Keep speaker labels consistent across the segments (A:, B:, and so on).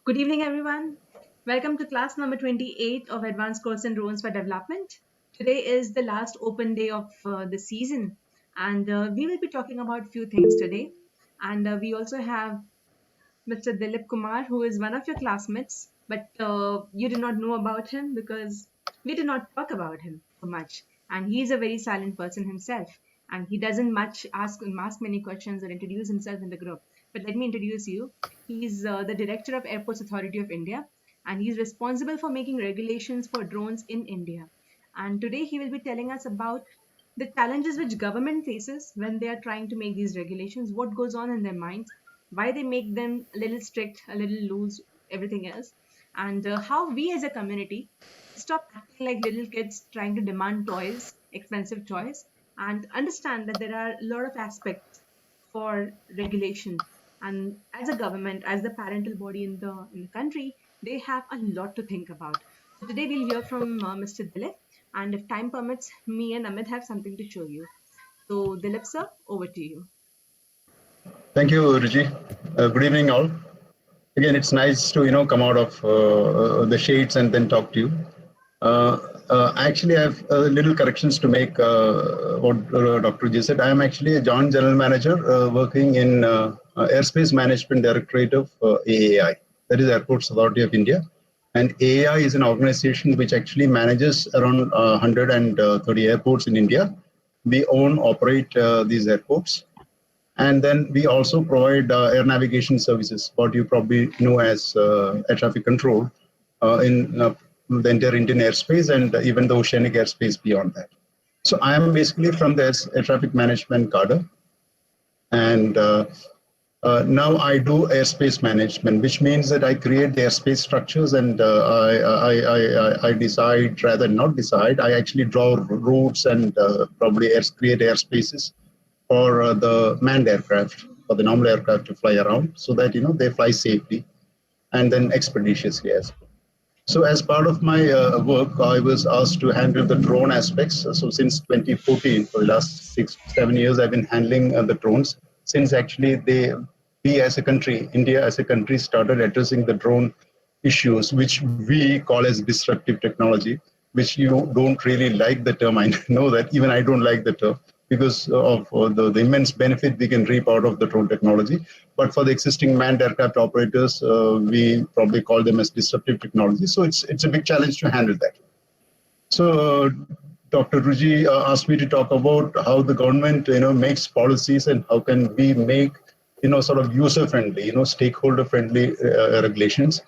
A: Good evening, everyone. Welcome to class number 28 of Advanced Course in Drones for Development. Today is the last open day of the season, and we will be talking about a few things today. And we also have Mr. Dilip Kumar, who is one of your classmates, but you did not know about him because we did not talk about him so much. And he is a very silent person himself, and he doesn't much ask many questions or introduce himself in the group. But let me introduce you. He's the director of Airports Authority of India, and he's responsible for making regulations for drones in India. And today he will be telling us about the challenges which government faces when they are trying to make these regulations, what goes on in their minds, why they make them a little strict, a little loose, everything else, and how we as a community stop acting like little kids trying to demand toys, expensive toys, and understand that there are a lot of aspects for regulation. And as a government, as the parental body in the country, they have a lot to think about. So today we'll hear from Mr. Dilip, and if time permits, me and Amit have something to show you. So Dilip sir, over to you.
B: Thank you, Ruji. Good evening, all. Again, it's nice to come out of the shades and then talk to you. Actually, I have little corrections to make. What Dr. Ji said. I am actually a joint general manager working in Airspace Management Directorate of AAI, that is Airports Authority of India. And AAI is an organization which actually manages around 130 airports in India. We own, operate these airports. And then we also provide air navigation services, what you probably know as air traffic control in the entire Indian airspace and even the oceanic airspace beyond that. So I am basically from the air traffic management cadre. And now I do airspace management, which means that I create the airspace structures and I decide, rather not decide, I actually draw routes and probably create airspaces for the manned aircraft or the normal aircraft to fly around so that they fly safely and then expeditiously as well. So as part of my work, I was asked to handle the drone aspects. So since 2014, for the last 6, 7 years, I've been handling the drones. Since actually we as a country, India as a country, started addressing the drone issues, which we call as disruptive technology, which you don't really like the term. I know that even I don't like the term because of the immense benefit we can reap out of the drone technology. But for the existing manned aircraft operators, we probably call them as disruptive technology. So it's a big challenge to handle that. So Dr. Ruji asked me to talk about how the government makes policies and how can we make sort of user friendly, stakeholder friendly regulations.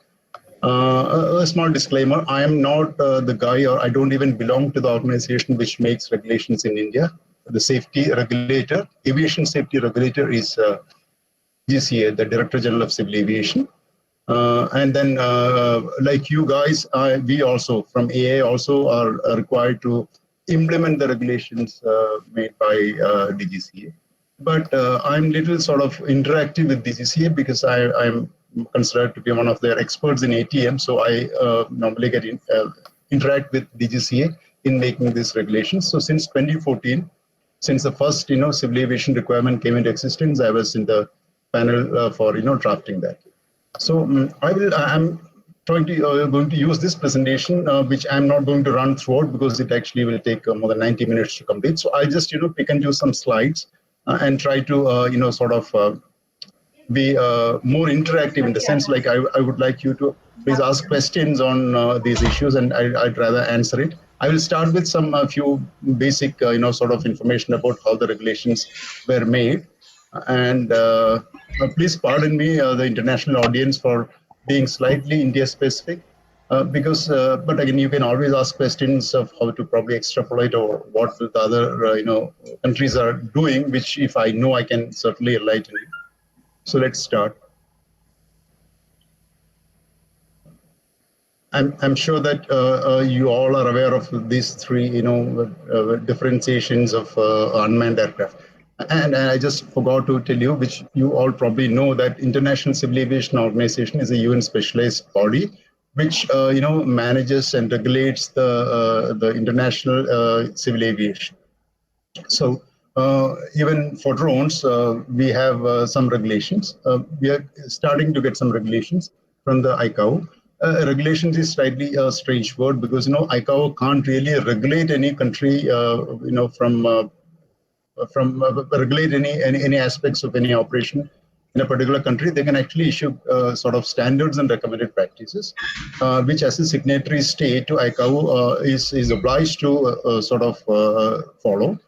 B: A small disclaimer, I am not the guy, or I don't even belong to the organization which makes regulations in India. The safety regulator, aviation safety regulator is DGCA, the Director General of Civil Aviation. And then like you guys, we also from AA also are required to implement the regulations made by DGCA. But I'm little sort of interactive with DGCA because I'm considered to be one of their experts in ATM. So I normally interact with DGCA in making these regulations. So since 2014, since the first civil aviation requirement came into existence, I was in the panel for drafting that. So I'm going to use this presentation, which I'm not going to run throughout because it actually will take more than 90 minutes to complete. So I just pick and choose some slides and try to sort of be more interactive in the sense like I would like you to please ask questions on these issues and I'd rather answer it. I will start with some few basic sort of information about how the regulations were made. And please pardon me, the international audience, for being slightly India specific. But again, you can always ask questions of how to probably extrapolate or what the other, countries are doing, which if I know, I can certainly enlighten you. So let's start. I'm sure that you all are aware of these three, differentiations of unmanned aircraft. And I just forgot to tell you, which you all probably know, that International Civil Aviation Organization is a UN specialized body, which manages and regulates the international civil aviation. So even for drones, we have some regulations. We are starting to get some regulations. from the ICAO. Regulations is slightly a strange word because ICAO can't really regulate any country from regulate any aspects of any operation in a particular country. They can actually issue sort of standards and recommended practices, which as a signatory state to ICAO is obliged to follow.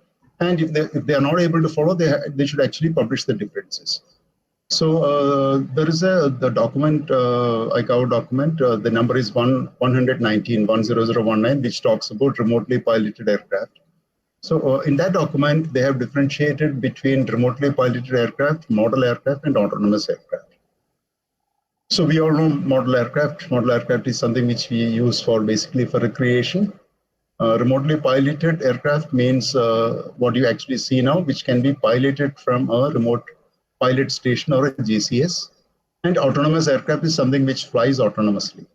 B: And if they are not able to follow, they should actually publish the differences. So there is the document, ICAO document, the number is 119, which talks about remotely piloted aircraft. So in that document, they have differentiated between remotely piloted aircraft, model aircraft, and autonomous aircraft. So we all know model aircraft. Model aircraft is something which we use basically for recreation. Remotely piloted aircraft means what you actually see now, which can be piloted from a remote pilot station or a GCS. And autonomous aircraft is something which flies autonomously.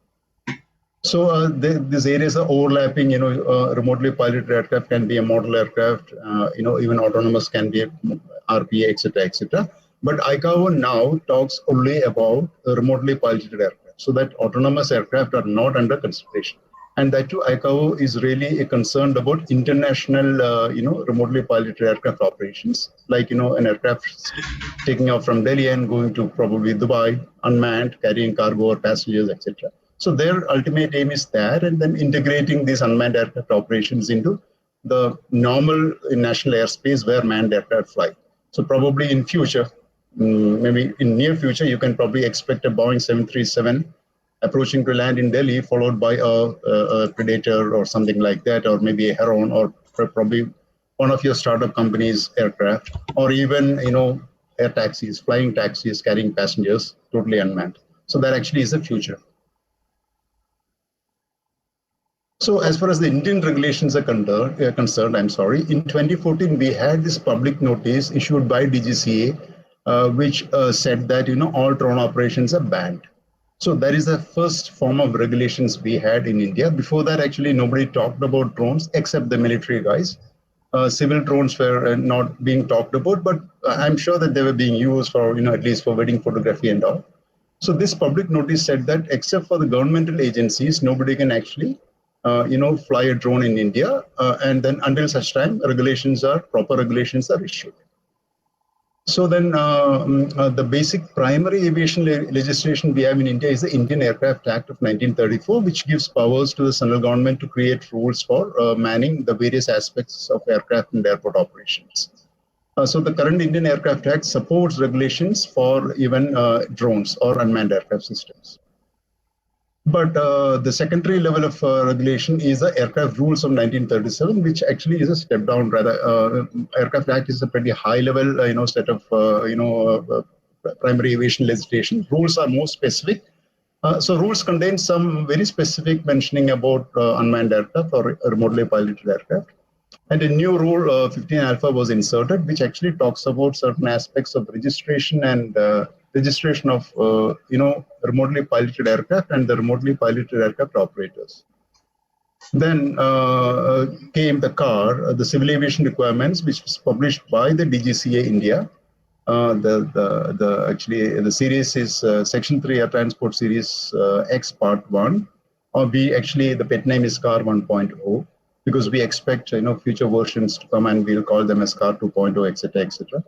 B: So these areas are overlapping. Remotely piloted aircraft can be a model aircraft. Even autonomous can be a RPA, etc., etc. But ICAO now talks only about remotely piloted aircraft, so that autonomous aircraft are not under consideration. And that too, ICAO is really concerned about international, remotely piloted aircraft operations, like an aircraft taking off from Delhi and going to probably Dubai, unmanned, carrying cargo or passengers, etc. So their ultimate aim is that, and then integrating these unmanned aircraft operations into the normal national airspace where manned aircraft fly. So probably in future, maybe in near future, you can probably expect a Boeing 737 approaching to land in Delhi, followed by a Predator or something like that, or maybe a Heron, or probably one of your startup companies' aircraft, or even air taxis, flying taxis carrying passengers, totally unmanned. So that actually is the future. So as far as the Indian regulations are concerned, in 2014, we had this public notice issued by DGCA, which said that, all drone operations are banned. So that is the first form of regulations we had in India. Before that, actually, nobody talked about drones except the military guys. Civil drones were not being talked about, but I'm sure that they were being used for, at least for wedding photography and all. So this public notice said that except for the governmental agencies, nobody can actually fly a drone in India, and then until such time proper regulations are issued. So then the basic primary aviation legislation we have in India is the Indian Aircraft Act of 1934, which gives powers to the central government to create rules for manning the various aspects of aircraft and airport operations. So the current Indian Aircraft Act supports regulations for even drones or unmanned aircraft systems. But the secondary level of regulation is the Aircraft Rules of 1937, which actually is a step down. Rather, Aircraft Act is a pretty high level, set of primary aviation legislation. Rules are more specific. So rules contain some very specific mentioning about unmanned aircraft or remotely piloted aircraft. And a new rule, 15 alpha, was inserted, which actually talks about certain aspects of registration and registration of, remotely piloted aircraft and the remotely piloted aircraft operators. Then came the CAR, the Civil Aviation Requirements, which was published by the DGCA India. The series is Section 3 Air Transport Series X Part 1, or the pet name is CAR 1.0. Because we expect future versions to come, and we'll call them as CAR 2.0, etc., etc.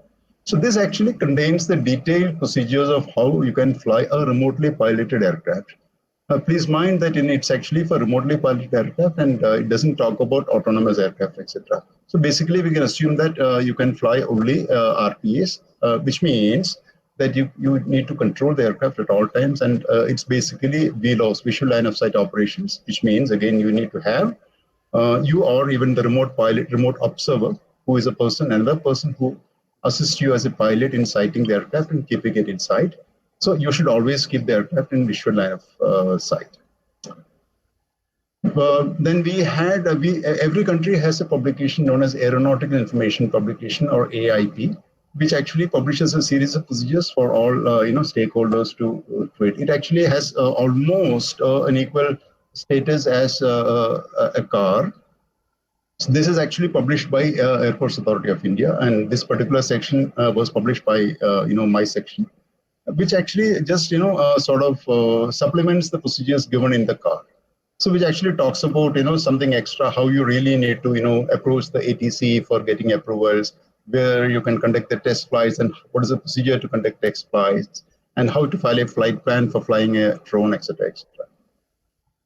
B: So this actually contains the detailed procedures of how you can fly a remotely piloted aircraft. Please mind that it's actually for remotely piloted aircraft, and it doesn't talk about autonomous aircraft, etc. So basically, we can assume that you can fly only RPAs, which means that you need to control the aircraft at all times, and it's basically VLOS, visual line of sight operations, which means again you need to have you or even the remote observer, who is another person who assists you as a pilot in sighting the aircraft and keeping it in sight. So you should always keep the aircraft in visual line of sight. Then every country has a publication known as Aeronautical Information Publication, or AIP, which actually publishes a series of procedures for all stakeholders to it. It actually has almost an equal status as a CAR. So this is actually published by Airports Authority of India, and this particular section was published by my section. which actually just sort of supplements the procedures given in the car. So which actually talks about something extra, how you really need to approach the ATC for getting approvals, where you can conduct the test flights, and what is the procedure to conduct test flights, and how to file a flight plan for flying a drone, etc., etc.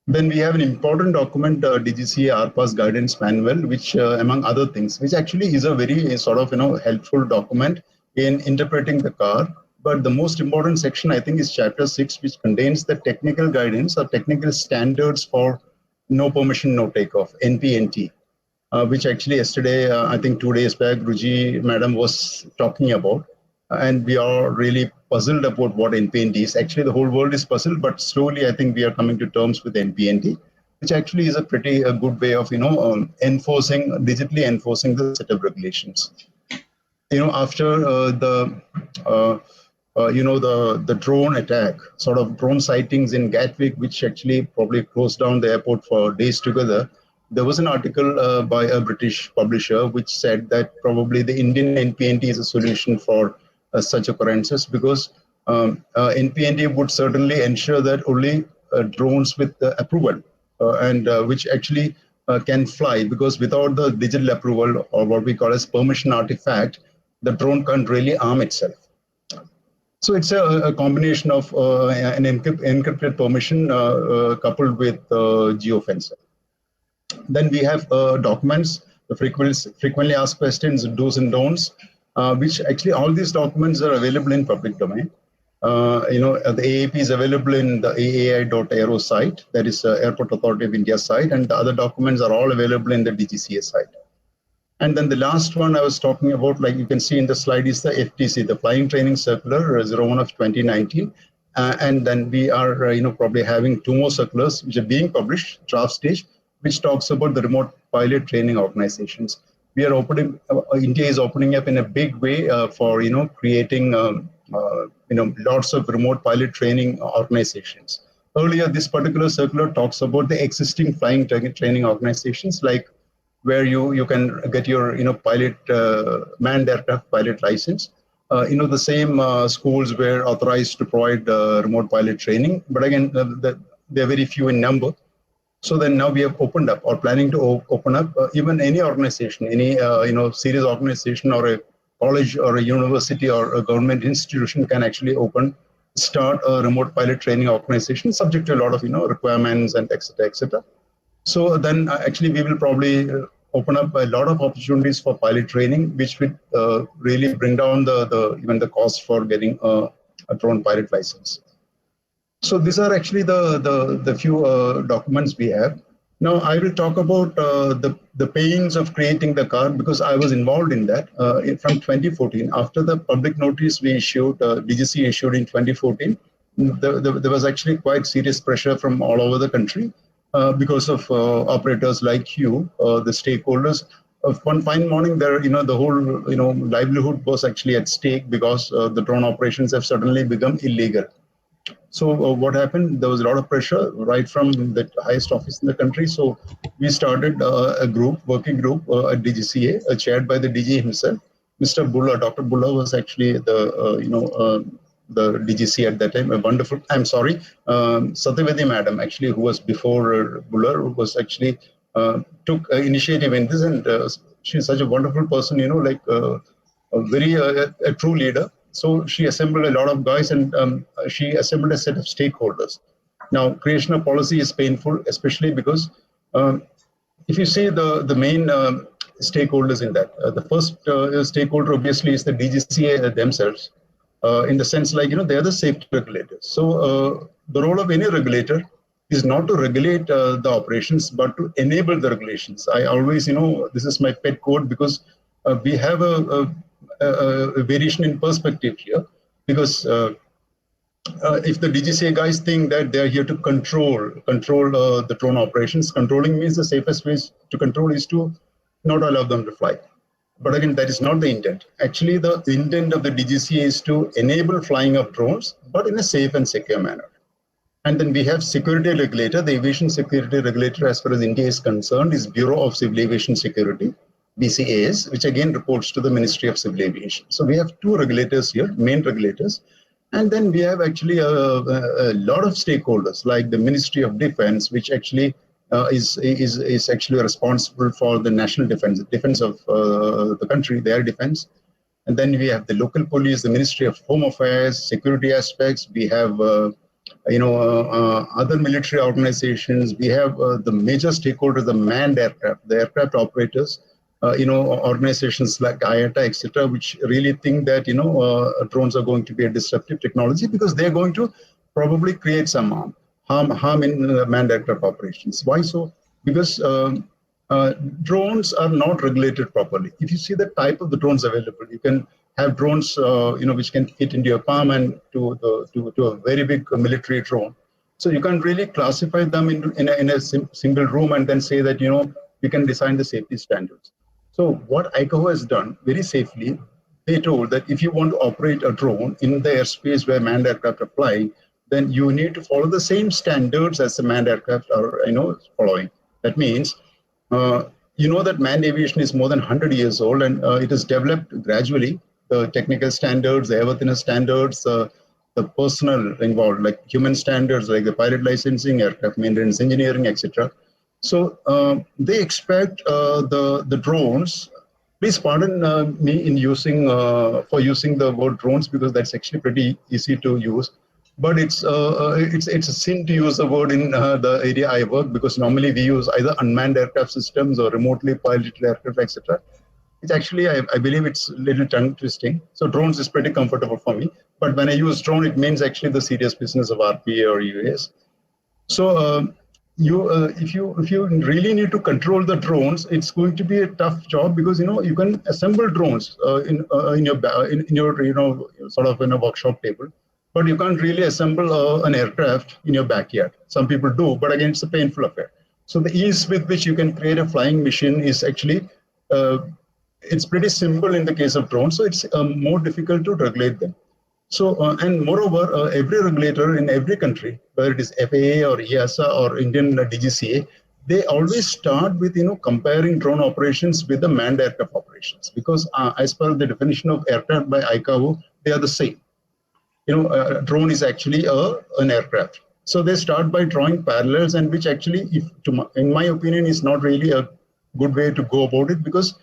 B: Then we have an important document, DGCA RPAS guidance manual, which, among other things, which actually is a very sort of helpful document in interpreting the car. But the most important section, I think, is Chapter 6, which contains the technical guidance or technical standards for no permission, no takeoff, NPNT, which actually yesterday, I think 2 days back, Ruji Madam was talking about. And we are really puzzled about what NPNT is. Actually, the whole world is puzzled, but slowly I think we are coming to terms with NPNT, which actually is a pretty good way of, digitally enforcing the set of regulations. After uh, the drone attack, sort of drone sightings in Gatwick, which actually probably closed down the airport for days together, there was an article by a British publisher which said that probably the Indian NPNT is a solution for such occurrences, because NPNT would certainly ensure that only drones with approval and which actually can fly, because without the digital approval, or what we call as permission artifact, the drone can't really arm itself. So it's a combination of an encrypted permission coupled with geofencing. Then we have documents, the frequently asked questions, do's and don'ts, which actually all these documents are available in public domain. The AAP is available in the aai.aero site, that is Airport Authority of India site, and the other documents are all available in the DGCA site. And then the last one I was talking about, like you can see in the slide, is the FTC, the Flying Training Circular 01 of 2019. And then we are, probably having 2 more circulars which are being published, draft stage, which talks about the remote pilot training organizations. We are opening, India is opening up in a big way for, creating, lots of remote pilot training organizations. Earlier, this particular circular talks about the existing flying training organizations, like where you can get your pilot manned aircraft pilot license. The same schools were authorized to provide remote pilot training, but again they're very few in number. So then now we have opened up, or planning to open up, even any organization, any serious organization or a college or a university or a government institution can actually start a remote pilot training organization, subject to a lot of requirements and etc., etc. So then actually we will probably open up a lot of opportunities for pilot training, which would really bring down even the cost for getting a drone pilot license. So these are actually the few documents we have. Now I will talk about the pains of creating the car, because I was involved in that from 2014. After the public notice we issued, DGC issued in 2014, there was actually quite serious pressure from all over the country because of operators like you, the stakeholders. One fine morning, the whole livelihood was actually at stake, because the drone operations have suddenly become illegal. So what happened? There was a lot of pressure right from the highest office in the country. So we started a working group at DGCA, chaired by the DG himself, Mr. Bulla. Dr. Bulla was actually the DGC at that time. A wonderful. I'm sorry, Satyavati Madam, actually, who was before Bulla, was actually took initiative in this, and she's such a wonderful person. A very a true leader. So she assembled a lot of guys, and she assembled a set of stakeholders. Now, creation of policy is painful, especially because if you see the main stakeholders in that, the first stakeholder obviously is the DGCA themselves, in the sense like, they are the safety regulators. So the role of any regulator is not to regulate the operations, but to enable the regulations. I always, this is my pet quote, because we have a variation in perspective here, because if the DGCA guys think that they're here to control the drone operations, controlling means the safest way to control is to not allow them to fly. But again, that is not the intent. Actually, the intent of the DGCA is to enable flying of drones, but in a safe and secure manner. And then we have security regulator. The aviation security regulator, as far as India is concerned, is Bureau of Civil Aviation Security, BCAS, which again reports to the Ministry of Civil Aviation. So we have 2 regulators here, main regulators. And then we have actually a lot of stakeholders like the Ministry of Defense, which actually is actually responsible for the national defense of the country, their defense. And then we have the local police, the Ministry of Home Affairs, security aspects. We have other military organizations. We have the major stakeholders, the manned aircraft, the aircraft operators, organizations like IATA, etc., which really think that, drones are going to be a disruptive technology because they're going to probably create some harm in manned aircraft operations. Why so? Because drones are not regulated properly. If you see the type of the drones available, you can have drones, which can fit into your palm and to a very big military drone. So you can really classify them in a single room and then say that, we can design the safety standards. So what ICAO has done very safely, they told that if you want to operate a drone in the airspace where manned aircraft are flying, then you need to follow the same standards as the manned aircraft are, following. That means, that manned aviation is more than 100 years old, and it has developed gradually. The technical standards, the airworthiness standards, the personnel involved, like human standards, like the pilot licensing, aircraft maintenance engineering, etc. So they expect the drones. Please pardon me in using the word drones because that's actually pretty easy to use. But it's a sin to use the word in the area I work because normally we use either unmanned aircraft systems or remotely piloted aircraft, etc. It's actually, I believe it's a little tongue twisting. So drones is pretty comfortable for me. But when I use drone, it means actually the serious business of RPA or UAS. So if you really need to control the drones, it's going to be a tough job because you can assemble drones in your sort of in a workshop table, but you can't really assemble an aircraft in your backyard. Some people do, but again, it's a painful affair. So the ease with which you can create a flying machine is actually it's pretty simple in the case of drones. So it's more difficult to regulate them. So, and moreover, every regulator in every country, whether it is FAA or EASA or Indian DGCA, they always start with, comparing drone operations with the manned aircraft operations because as per the definition of aircraft by ICAO, they are the same. A drone is actually an aircraft. So they start by drawing parallels and which actually, in my opinion, is not really a good way to go about it because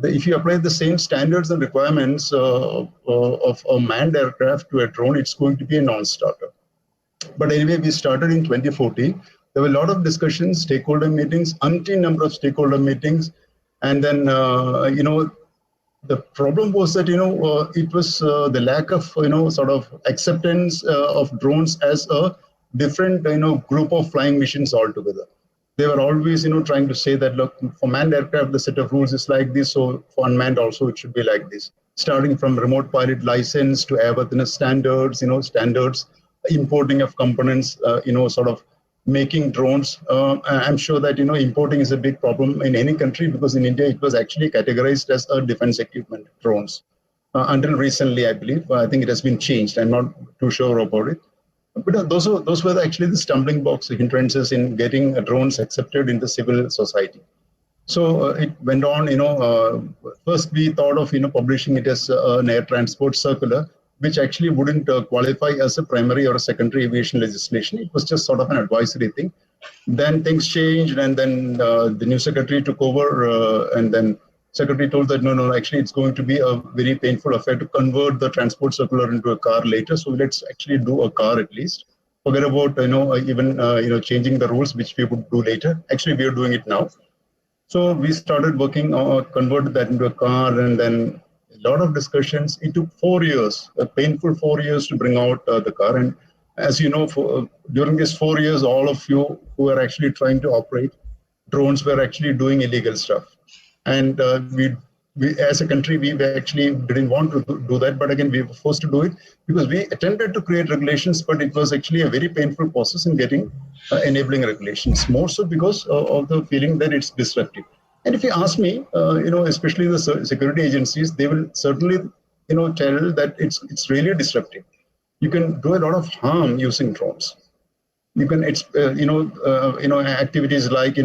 B: if you apply the same standards and requirements of a manned aircraft to a drone, it's going to be a non-starter. But anyway, we started in 2014. There were a lot of discussions, stakeholder meetings, umpteen number of stakeholder meetings. And then, the problem was that, it was the lack of, sort of acceptance of drones as a different, group of flying machines altogether. They were always, trying to say that, look, for manned aircraft, the set of rules is like this. So for unmanned also, it should be like this. Starting from remote pilot license to airworthiness standards, standards, importing of components, sort of making drones. I'm sure that, importing is a big problem in any country because in India, it was actually categorized as a defense equipment, drones. Until recently, I believe. I think it has been changed. I'm not too sure about it. But those were actually the stumbling blocks, the hindrances in getting drones accepted in the civil society. So it went on, first we thought of, publishing it as an air transport circular, which actually wouldn't qualify as a primary or a secondary aviation legislation. It was just sort of an advisory thing. Then things changed and then the new secretary took over and then secretary told that, no, actually it's going to be a very painful affair to convert the transport circular into a car later. So let's actually do a car at least. Forget about, even, changing the rules, which we would do later. Actually, we are doing it now. So we started working on converted that into a car and then a lot of discussions. It took 4 years, a painful 4 years to bring out the car. And as you know, during these 4 years, all of you who are actually trying to operate drones were actually doing illegal stuff. And we, as a country, we actually didn't want to do that. But again, we were forced to do it because we attempted to create regulations, but it was actually a very painful process in getting enabling regulations, more so because of the feeling that it's disruptive. And if you ask me, especially the security agencies, they will certainly, tell that it's really disruptive. You can do a lot of harm using drones. You can, activities like,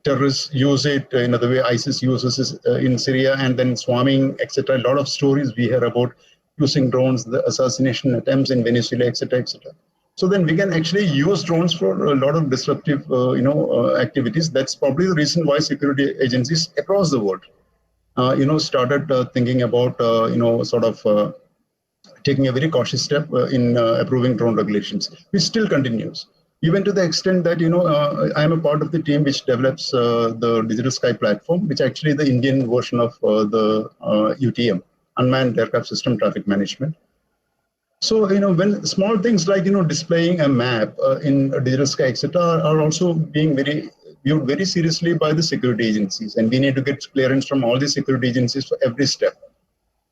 B: terrorists use it in the way ISIS uses it in Syria and then swarming, etc. A lot of stories we hear about using drones, the assassination attempts in Venezuela, etc., etc. So then we can actually use drones for a lot of disruptive, activities. That's probably the reason why security agencies across the world, started thinking about, sort of taking a very cautious step in approving drone regulations, which still continues. Even to the extent that, I am a part of the team which develops the Digital Sky platform, which actually the Indian version of the UTM, Unmanned Aircraft System Traffic Management. So, when small things like, displaying a map in Digital Sky, etc., are also being viewed very seriously by the security agencies. And we need to get clearance from all the security agencies for every step.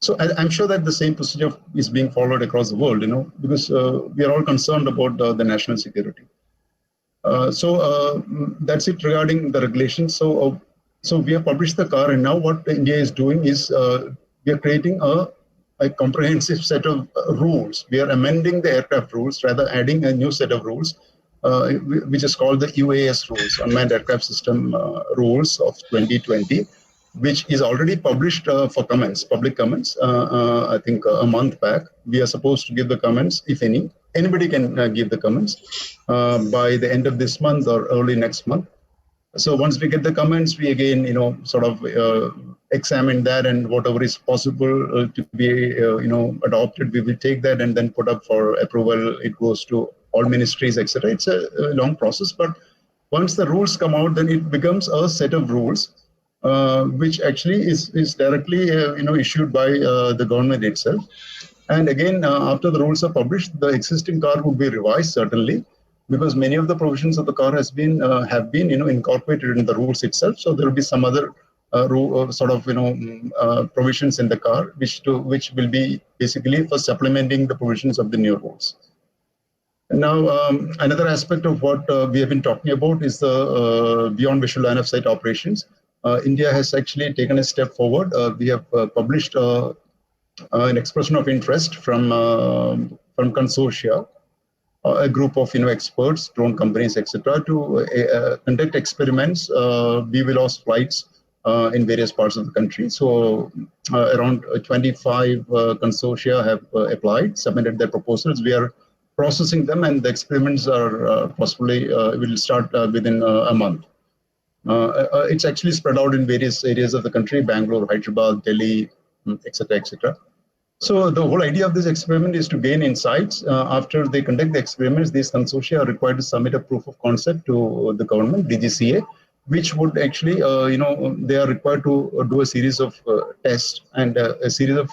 B: So I'm sure that the same procedure is being followed across the world, because we are all concerned about the national security. That's it regarding the regulations. So we have published the car, and now what India is doing is we are creating a comprehensive set of rules. We are amending the aircraft rules, rather adding a new set of rules, which is called the UAS rules, Unmanned Aircraft System rules of 2020, which is already published for comments, public comments, I think a month back. We are supposed to give the comments, if any. Anybody can give the comments by the end of this month or early next month. So once we get the comments, we again, sort of examine that, and whatever is possible to be, adopted, we will take that and then put up for approval. It goes to all ministries, etc. It's a long process, but once the rules come out, then it becomes a set of rules, which actually is directly, issued by the government itself. And again, after the rules are published, the existing car would be revised, certainly, because many of the provisions of the car have been incorporated in the rules itself. So there will be some other provisions in the car, which will be basically for supplementing the provisions of the new rules. Now, another aspect of what we have been talking about is the beyond visual line of sight operations. India has actually taken a step forward. We have published an expression of interest from consortia, a group of experts, drone companies, etc., to conduct experiments, BVLOS flights in various parts of the country. So around 25 consortia have applied, submitted their proposals. We are processing them, and the experiments are possibly will start within a month. It's actually spread out in various areas of the country: Bangalore, Hyderabad, Delhi, etc., etc. So the whole idea of this experiment is to gain insights. After they conduct the experiments, these consortia are required to submit a proof of concept to the government, DGCA, which would actually, they are required to do a series of tests and a series of,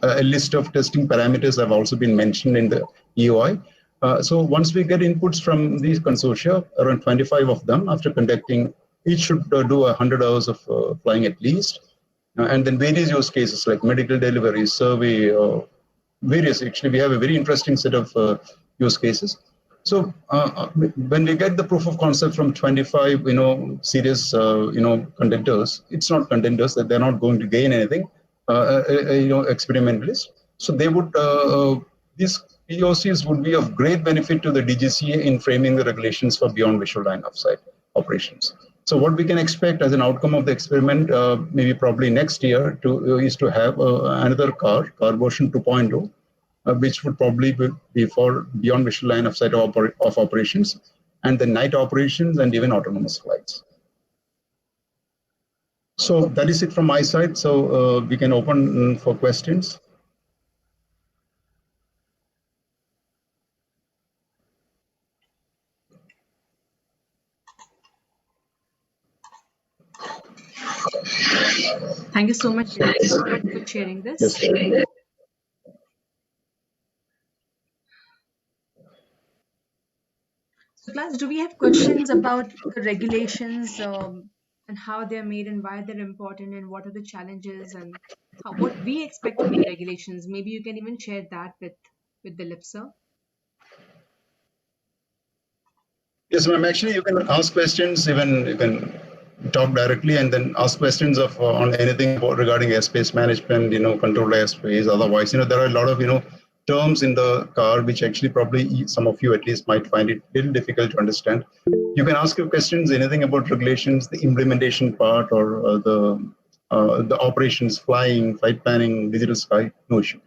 B: a list of testing parameters have also been mentioned in the EOI. So once we get inputs from these consortia, around 25 of them, after conducting, each should do 100 hours of flying at least. And then various use cases like medical delivery, survey, various. Actually, we have a very interesting set of use cases. So when we get the proof of concept from 25, serious, contenders, it's not contenders that they're not going to gain anything, experimentalists. So they would, these POCs would be of great benefit to the DGCA in framing the regulations for beyond visual line of sight operations. So what we can expect as an outcome of the experiment, maybe probably next year, is to have another car version 2.0, which would probably be for beyond visual line of sight of operations, and the night operations and even autonomous flights. So that is it from my side. So we can open for questions.
A: Thank you so much for sharing this.
B: Yes.
A: So, class, do we have questions about the regulations and how they're made and why they're important and what are the challenges and what we expect from the regulations? Maybe you can even share that with Dilip, sir.
B: Yes, ma'am. Actually, you can ask questions. Even you can talk directly and then ask questions of on anything regarding airspace management, controlled airspace. Otherwise, there are a lot of terms in the car which actually probably some of you at least might find it a little difficult to understand. You can ask your questions anything about regulations, the implementation part, or the the operations, flying, flight planning, digital sky, no issue.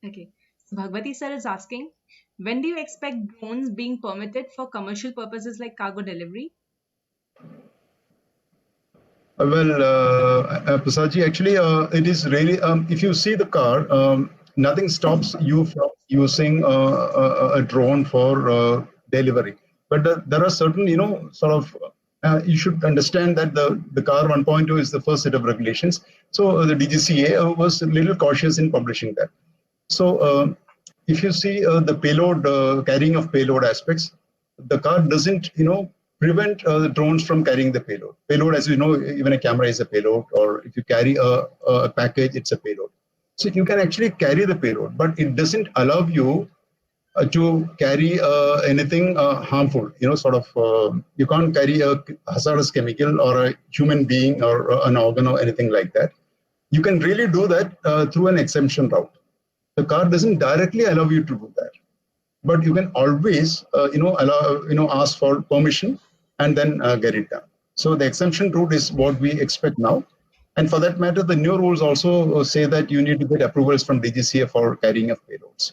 A: Okay. So Bhagwati sir is asking, when do you expect drones being permitted for commercial purposes like cargo delivery?
B: Prasadji, actually, it is really, if you see the car, nothing stops you from using a drone for delivery. But there are certain, sort of, you should understand that the car 1.2 is the first set of regulations. So the DGCA was a little cautious in publishing that. So if you see the payload, carrying of payload aspects, the car doesn't, prevent the drones from carrying the payload. Payload, as you know, even a camera is a payload, or if you carry a package, it's a payload. So you can actually carry the payload, but it doesn't allow you to carry anything harmful. You can't carry a hazardous chemical or a human being or an organ or anything like that. You can really do that through an exemption route. The car doesn't directly allow you to do that, but you can always ask for permission and then get it done. So the exemption route is what we expect now. And for that matter, the new rules also say that you need to get approvals from DGCA for carrying of payloads.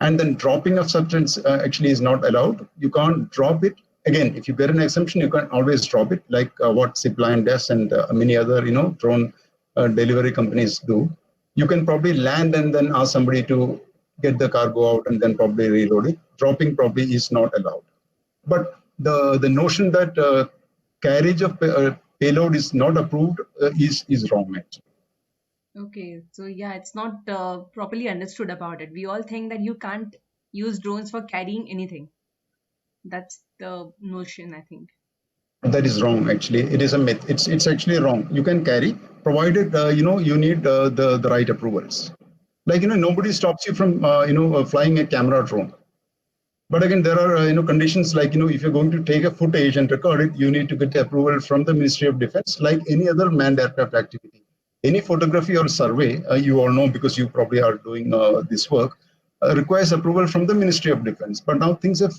B: And then dropping of substance actually is not allowed. You can't drop it. Again, if you get an exemption, you can always drop it, like what Zipline does and many other drone delivery companies do. You can probably land and then ask somebody to get the cargo out and then probably reload it. Dropping probably is not allowed. But the notion that carriage of payload is not approved is wrong, actually.
A: Okay, so yeah, it's not properly understood about it. We all think that you can't use drones for carrying anything. That's the notion, I think.
B: That is wrong. Actually, it is a myth. It's actually wrong. You can carry, provided you need the right approvals. Like nobody stops you from flying a camera drone. But again, there are conditions like if you're going to take a footage and record it, you need to get approval from the Ministry of Defense, like any other manned aircraft activity. Any photography or survey, you all know because you probably are doing this work, requires approval from the Ministry of Defense. But now things have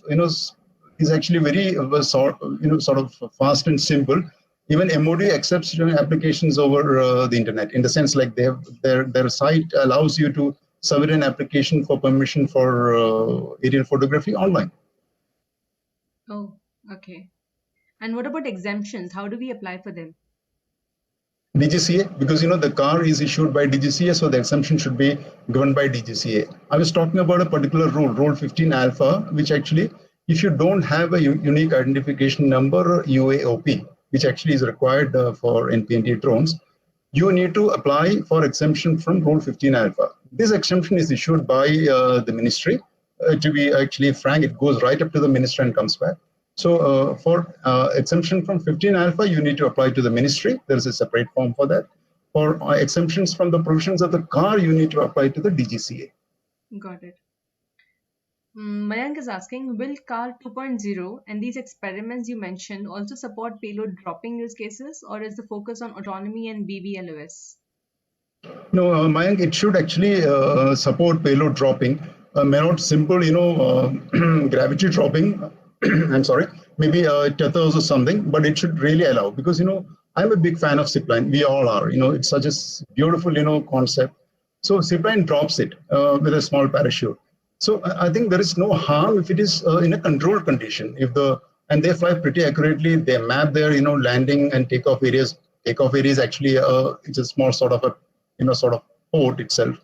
B: is actually very sort of fast and simple. Even MOD accepts applications over the internet, in the sense like they have their site allows you to submit an application for permission for aerial photography online.
A: Oh, okay. And what about exemptions? How do we apply for them?
B: DGCA, because the car is issued by DGCA, so the exemption should be given by DGCA. I was talking about a particular rule, Rule 15 Alpha, which actually, if you don't have a unique identification number, UAOP, which actually is required for NPNT drones, you need to apply for exemption from Rule 15 Alpha. This exemption is issued by the ministry. To be actually frank, it goes right up to the minister and comes back. So for exemption from 15 Alpha, you need to apply to the ministry. There is a separate form for that. For exemptions from the provisions of the car, you need to apply to the DGCA.
A: Got it. Mayank is asking, will CAR 2.0 and these experiments you mentioned also support payload dropping use cases, or is the focus on autonomy and BVLOS?
B: No, Mayank, it should actually support payload dropping. May not simple, gravity dropping. I'm sorry, maybe tethers or something, but it should really allow, because I'm a big fan of zipline. We all are. It's such a beautiful concept. So zipline drops it with a small parachute. So I think there is no harm if it is in a controlled condition. And they fly pretty accurately. They map their landing and takeoff areas. Takeoff area is actually it's a small sort of port itself.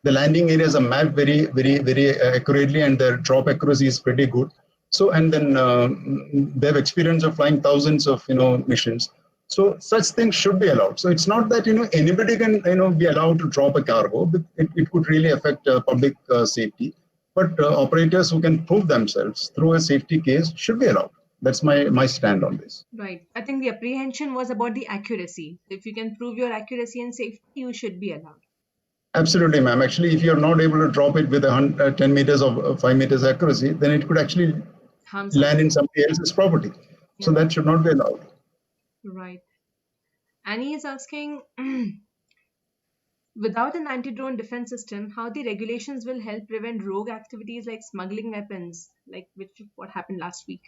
B: The landing areas are mapped very, very, very accurately, and their drop accuracy is pretty good. So, and then they have experience of flying thousands of missions. So such things should be allowed. So it's not that anybody can be allowed to drop a cargo. It could really affect public safety. But operators who can prove themselves through a safety case should be allowed. That's my stand on this.
A: Right. I think the apprehension was about the accuracy. If you can prove your accuracy and safety, you should be allowed.
B: Absolutely, ma'am. Actually, if you're not able to drop it with 10 meters of 5 meters accuracy, then it could actually land in somebody else's property. Yeah. So that should not be allowed.
A: Right. Annie is asking, without an anti-drone defense system, how the regulations will help prevent rogue activities like smuggling weapons, like what happened last week?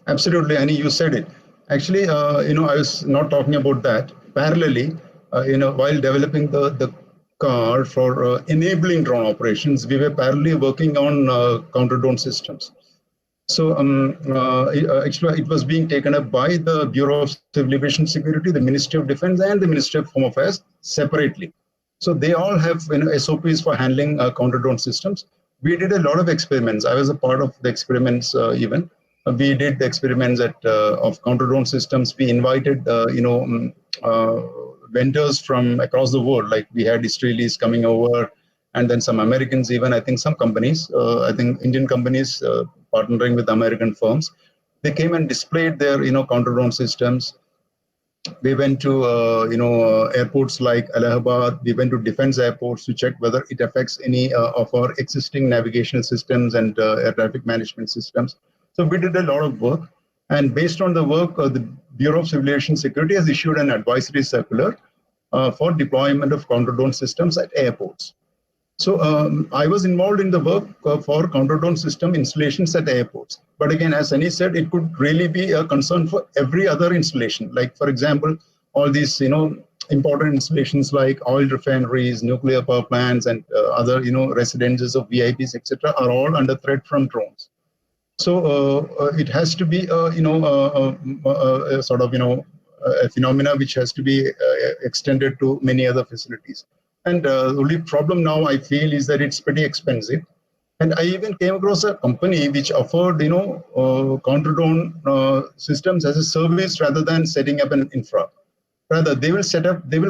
B: Absolutely, Annie, you said it. Actually, I was not talking about that. Parallelly, while developing the car for enabling drone operations, we were parallelly working on counter drone systems. So actually, it was being taken up by the Bureau of Civil Aviation Security, the Ministry of Defense, and the Ministry of Home Affairs separately. So they all have SOPs for handling counter drone systems. We did a lot of experiments. I was a part of the experiments even. We did the experiments of counter drone systems. We invited vendors from across the world. Like we had Israelis coming over, and then some Americans even. I think some companies, I think Indian companies partnering with American firms, they came and displayed their counter drone systems. We went to airports like Allahabad. We went to defense airports to check whether it affects any of our existing navigational systems and air traffic management systems. So we did a lot of work, and based on the work, the Bureau of Civil Aviation Security has issued an advisory circular for deployment of counter drone systems at airports. So I was involved in the work for counter drone system installations at airports. But again, as Annie said, it could really be a concern for every other installation. Like, for example, all these, important installations like oil refineries, nuclear power plants, and other, residences of VIPs, etc., are all under threat from drones. So it has to be, sort of, a phenomena which has to be extended to many other facilities. And the only problem now I feel is that it's pretty expensive. And I even came across a company which offered, counter drone systems as a service rather than setting up an infra. Rather, they will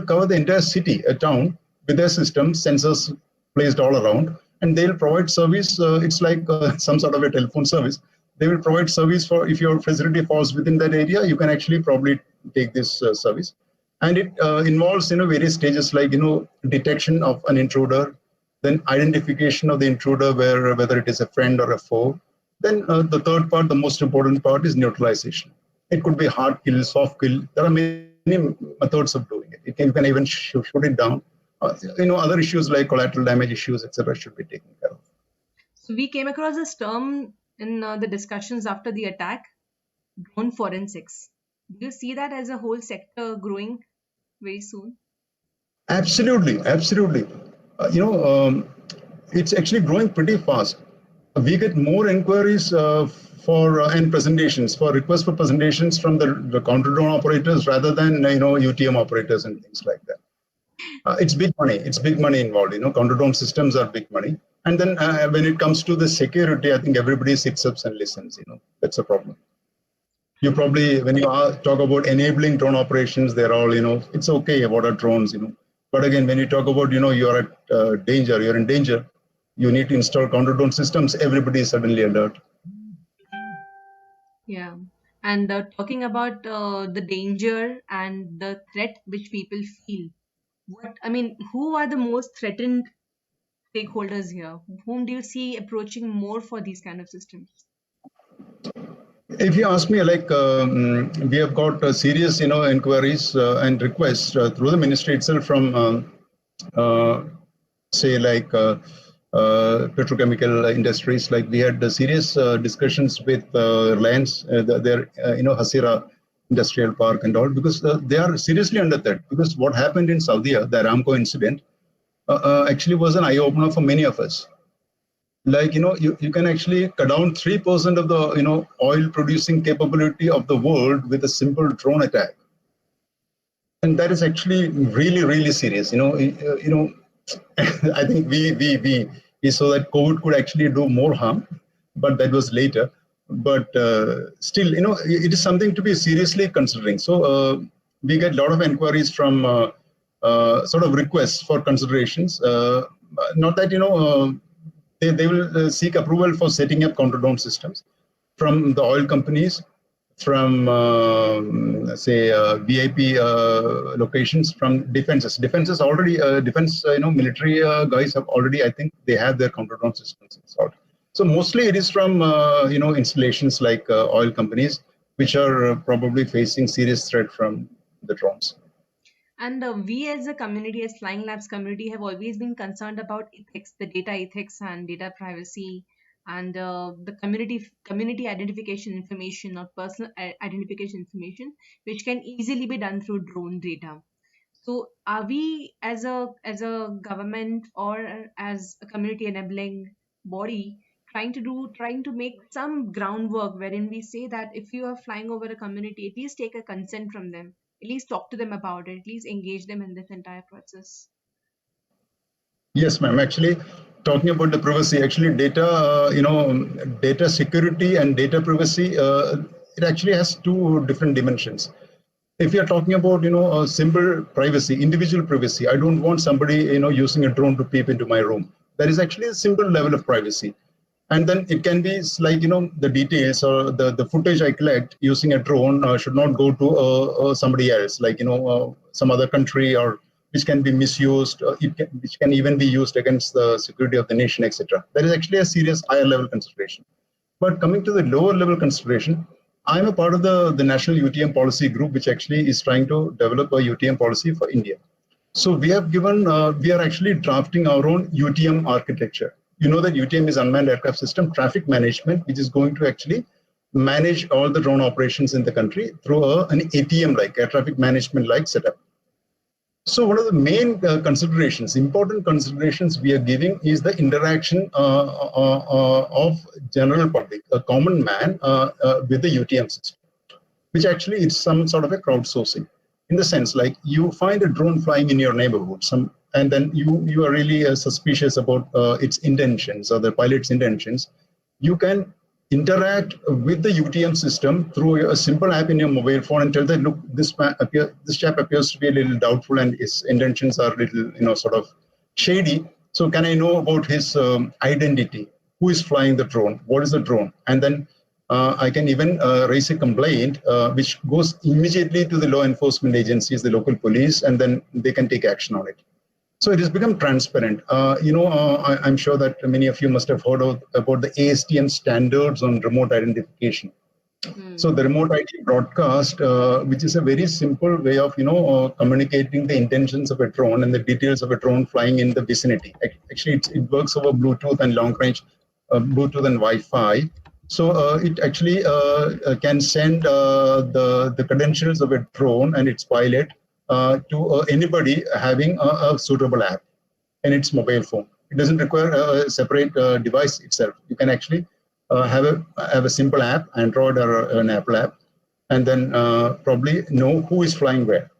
B: cover the entire city, a town, with their systems, sensors placed all around, and they'll provide service. It's like some sort of a telephone service. They will provide service for if your facility falls within that area, you can actually probably take this service. And it involves, various stages like, detection of an intruder, then identification of the intruder, whether it is a friend or a foe. Then the third part, the most important part, is neutralization. It could be hard kill, soft kill. There are many methods of doing it. You can even shoot it down. Other issues like collateral damage issues, etc., should be taken care of.
A: So we came across this term in the discussions after the attack, drone forensics. Do you see that as a whole sector growing very soon?
B: Absolutely, absolutely. It's actually growing pretty fast. We get more inquiries for and presentations for requests for presentations from the counter drone operators rather than UTM operators and things like that. It's big money. It's big money involved. Counter drone systems are big money. And then when it comes to the security, I think everybody sits up and listens. That's a problem. You probably, when you talk about enabling drone operations, they're all, it's okay. What are drones? But again, when you talk about, you're at danger, you're in danger, you need to install counter drone systems. Everybody is suddenly alert.
A: Yeah. And talking about the danger and the threat which people feel, who are the most threatened stakeholders here? Whom do you see approaching more for these kind of systems?
B: If you ask me, like we have got serious, inquiries and requests through the ministry itself from, say, like petrochemical industries. Like we had serious discussions with Reliance, their, Hasira Industrial Park and all, because they are seriously under threat. Because what happened in Saudi, the Aramco incident, actually was an eye opener for many of us. Like you can actually cut down 3% of the oil producing capability of the world with a simple drone attack, and that is actually really, really serious. I think we saw that COVID could actually do more harm, but that was later. But still, it is something to be seriously considering. So we get a lot of inquiries from sort of requests for considerations. Not that they will seek approval for setting up counter drone systems from the oil companies, from say VIP locations, from defenses. Defenses already defense military guys have already, I think they have their counter drone systems installed. So mostly it is from installations like oil companies, which are probably facing serious threat from the drones.
A: And we as a community, as Flying Labs community, have always been concerned about ethics, the data ethics and data privacy and the community identification information or personal identification information, which can easily be done through drone data. So are we as a government or as a community enabling body trying to make some groundwork wherein we say that if you are flying over a community, at least take a consent from them, at least talk to them about it, at least engage them in this entire process.
B: Yes, ma'am. Actually, talking about the privacy, actually, data, data security and data privacy, it actually has two different dimensions. If you are talking about, a simple privacy, individual privacy, I don't want somebody, using a drone to peep into my room. That is actually a simple level of privacy. And then it can be like, the details or the footage I collect using a drone should not go to somebody else, like, some other country, or which can be misused, which can even be used against the security of the nation, etc. That is actually a serious higher level consideration. But coming to the lower level consideration, I'm a part of the National UTM Policy Group, which actually is trying to develop a UTM policy for India. So we are actually drafting our own UTM architecture. You know that UTM is Unmanned Aircraft System Traffic Management, which is going to actually manage all the drone operations in the country through an ATM like air traffic management like setup. So one of the main considerations, important considerations we are giving is the interaction of general public, a common man with the UTM system, which actually is some sort of a crowdsourcing. In the sense, like you find a drone flying in your neighborhood, and then you are really suspicious about its intentions or the pilot's intentions. You can interact with the UTM system through a simple app in your mobile phone and tell that, look, this chap appears to be a little doubtful and his intentions are a little, sort of shady. So can I know about his identity? Who is flying the drone? What is the drone? And then I can even raise a complaint, which goes immediately to the law enforcement agencies, the local police, and then they can take action on it. So it has become transparent. I'm sure that many of you must have heard about the ASTM standards on remote identification. So
A: Hmm.
B: the remote ID broadcast, which is a very simple way of communicating the intentions of a drone and the details of a drone flying in the vicinity. Actually, it works over Bluetooth and long range, Bluetooth and Wi-Fi. So it actually can send the credentials of a drone and its pilot to anybody having a suitable app in its mobile phone. It doesn't require a separate device itself. You can actually have a simple app, Android or an Apple app, and then probably know who is flying where.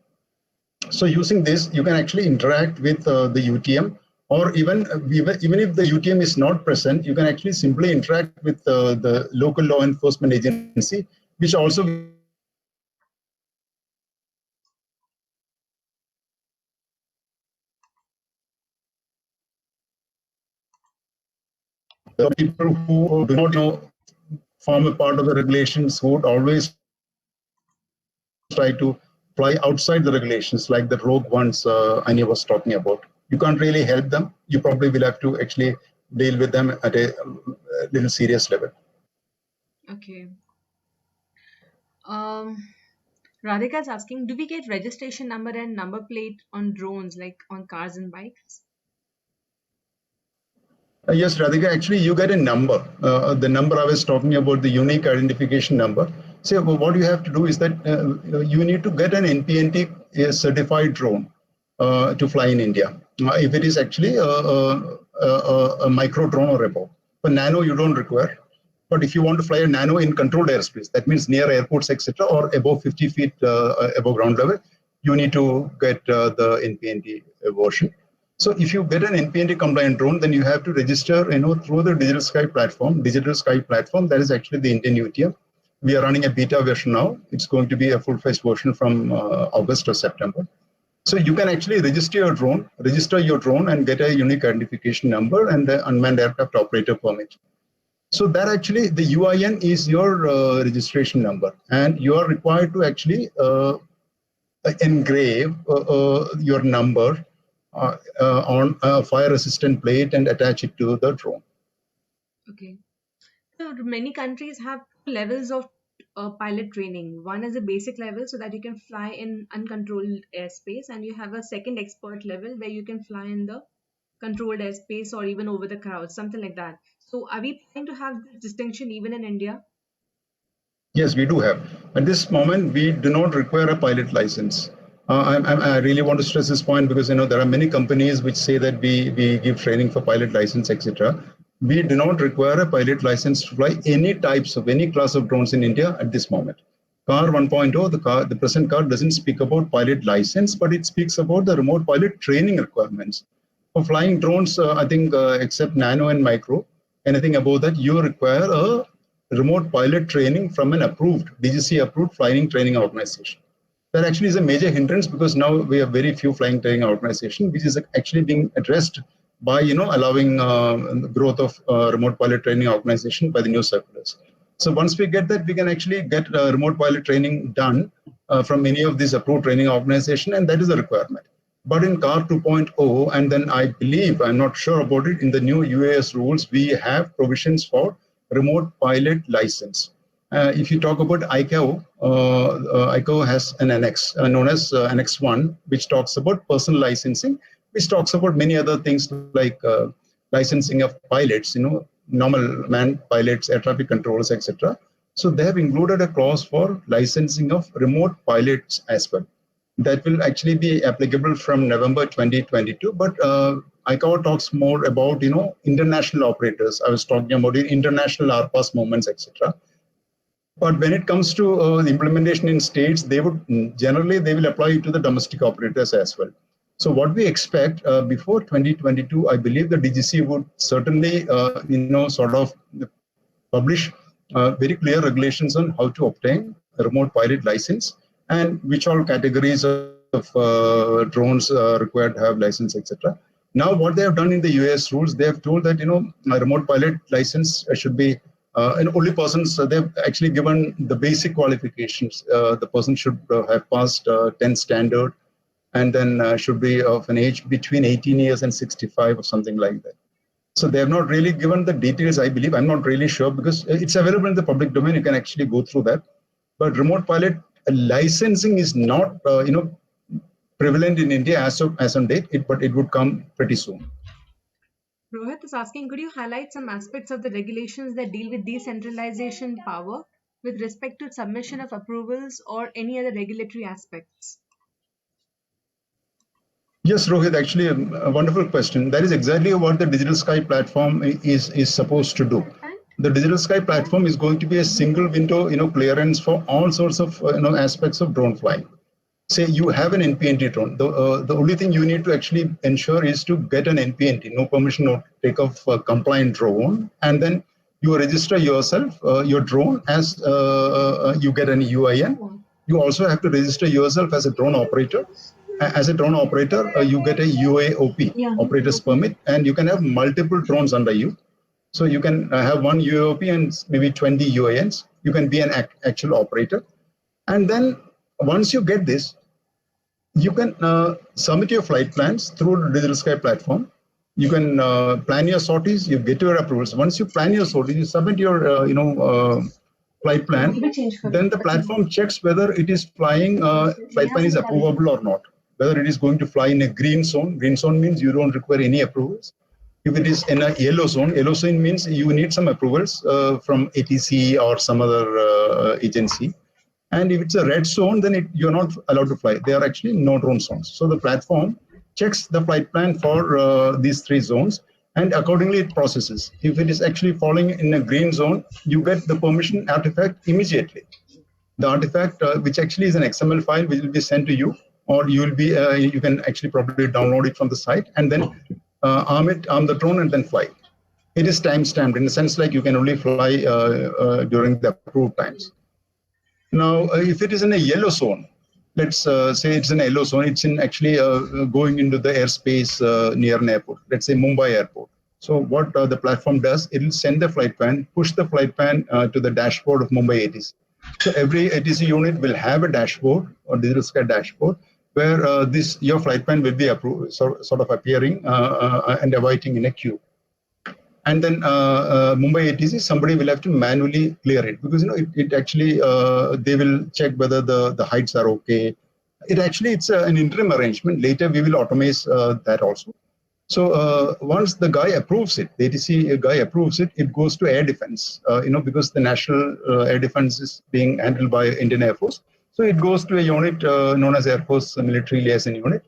B: So using this, you can actually interact with the UTM, or even if the UTM is not present, you can actually simply interact with the local law enforcement agency, which also will be able to identify people who do not form a part of the regulations, who would always try to fly outside the regulations, like the rogue ones Anya was talking about. You can't really help them. You probably will have to actually deal with them at a little serious level.
A: Okay. Um, Radhika is asking, do we get registration number and number plate on drones like on cars and bikes?
B: Yes, Radhika, actually, you get a number. The number I was talking about, the unique identification number. So, what you have to do is that you need to get an NPNT certified drone to fly in India. If it is actually a micro drone or above. For nano, you don't require. But if you want to fly a nano in controlled airspace, that means near airports, etc., or above 50 feet above ground level, you need to get the NPNT version. So if you get an NPNT compliant drone, then you have to register, through the Digital Sky platform. Digital Sky platform, that is actually the Indian UTM. We are running a beta version now. It's going to be a full-fledged version from August or September. So you can actually register your drone and get a unique identification number and the unmanned aircraft operator permit. So that actually the UIN is your registration number, and you are required to actually engrave your number on a fire resistant plate and attach it to the drone.
A: Okay. So many countries have two levels of pilot training. One is a basic level so that you can fly in uncontrolled airspace, and you have a second expert level where you can fly in the controlled airspace or even over the crowd, something like that. So are we planning to have this distinction even in India?
B: Yes, we do have. At this moment, we do not require a pilot license. I really want to stress this point because there are many companies which say that we give training for pilot license, etc. We do not require a pilot license to fly any types of any class of drones in India at this moment. Car 1.0, the present car doesn't speak about pilot license, but it speaks about the remote pilot training requirements. For flying drones, I think except nano and micro, anything above that, you require a remote pilot training from an approved, DGC approved flying training organization. That actually is a major hindrance because now we have very few flying training organizations, which is actually being addressed by allowing growth of remote pilot training organization by the new circulars. So once we get that, we can actually get remote pilot training done from any of these approved training organization, and that is a requirement. But in CAR 2.0, and then I believe, I'm not sure about it, in the new UAS rules, we have provisions for remote pilot license. If you talk about ICAO, ICAO has an annex known as Annex 1, which talks about personal licensing, which talks about many other things like licensing of pilots, normal manned pilots, air traffic controllers, etc. So they have included a clause for licensing of remote pilots as well. That will actually be applicable from November 2022. But ICAO talks more about international operators. I was talking about international RPAS movements, etc. But when it comes to the implementation in states, they will apply it to the domestic operators as well. So what we expect before 2022, I believe the DGC would certainly sort of publish very clear regulations on how to obtain a remote pilot license and which all categories of drones are required to have license, etc. Now, what they have done in the US rules, they have told that a remote pilot license should be and only persons. They've actually given the basic qualifications. The person should have passed 10 standard, and then should be of an age between 18 years and 65 or something like that. So they have not really given the details, I believe. I'm not really sure because it's available in the public domain. You can actually go through that. But remote pilot licensing is not, prevalent in India as on date, but it would come pretty soon.
A: Rohit is asking, could you highlight some aspects of the regulations that deal with decentralization power with respect to submission of approvals or any other regulatory aspects?
B: Yes, Rohit, actually a wonderful question. That is exactly what the Digital Sky platform is supposed to do. The Digital Sky platform is going to be a single window, clearance for all sorts of aspects of drone flying. Say you have an NPNT drone. The only thing you need to actually ensure is to get an NPNT, no permission, no takeoff compliant drone, and then you register yourself, your drone as you get an UIN. You also have to register yourself as a drone operator. As a drone operator, you get a UAOP, operator's permit, and you can have multiple drones under you. So you can have one UAOP and maybe 20 UANs. You can be an actual operator. And then once you get this, you can submit your flight plans through the Digital Sky platform. You can plan your sorties, you get your approvals. Once you plan your sorties, you submit your flight plan. Then the platform checks whether it is flying, flight plan is approvable or not. Whether it is going to fly in a green zone. Green zone means you don't require any approvals. If it is in a yellow zone means you need some approvals from ATC or some other agency. And if it's a red zone, then you're not allowed to fly. They are actually no drone zones. So the platform checks the flight plan for these three zones, and accordingly it processes. If it is actually falling in a green zone, you get the permission artifact immediately. The artifact, which actually is an XML file, which will be sent to you, or you can actually probably download it from the site and then arm the drone and then fly. It is time stamped in the sense like you can only fly during the approved times. Now, if it is in a yellow zone, let's say it's in a yellow zone, it's in actually going into the airspace near an airport, let's say Mumbai airport. So what the platform does, it will send the flight plan, push the flight plan to the dashboard of Mumbai ATC. So every ATC unit will have a dashboard or Digital Sky dashboard where your flight plan will be approved, sort of appearing and awaiting in a queue. And then Mumbai ATC, somebody will have to manually clear it because it actually they will check whether the heights are okay. It's an interim arrangement. Later we will automate that also. So once the guy approves it, the ATC guy approves it, it goes to air defense, because the national air defense is being handled by Indian Air Force. So it goes to a unit known as Air Force Military Liaison Unit.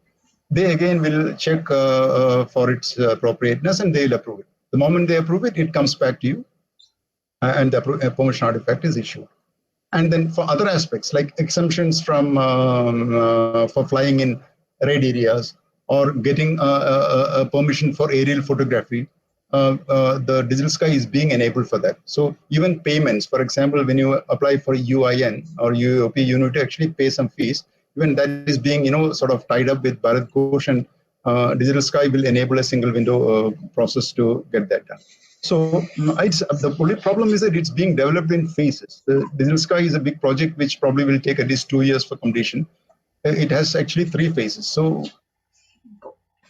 B: They again will check for its appropriateness and they'll approve it. The moment they approve it, it comes back to you and the permission artifact is issued. And then for other aspects like exemptions from for flying in red areas or getting a permission for aerial photography, the Digital Sky is being enabled for that. So even payments, for example, when you apply for UIN or UOP, you need to actually pay some fees. Even that is being, sort of tied up with Bharat Kosh, and Digital Sky will enable a single window process to get that done. So the only problem is that it's being developed in phases. The Digital Sky is a big project which probably will take at least 2 years for completion. It has actually 3 phases. So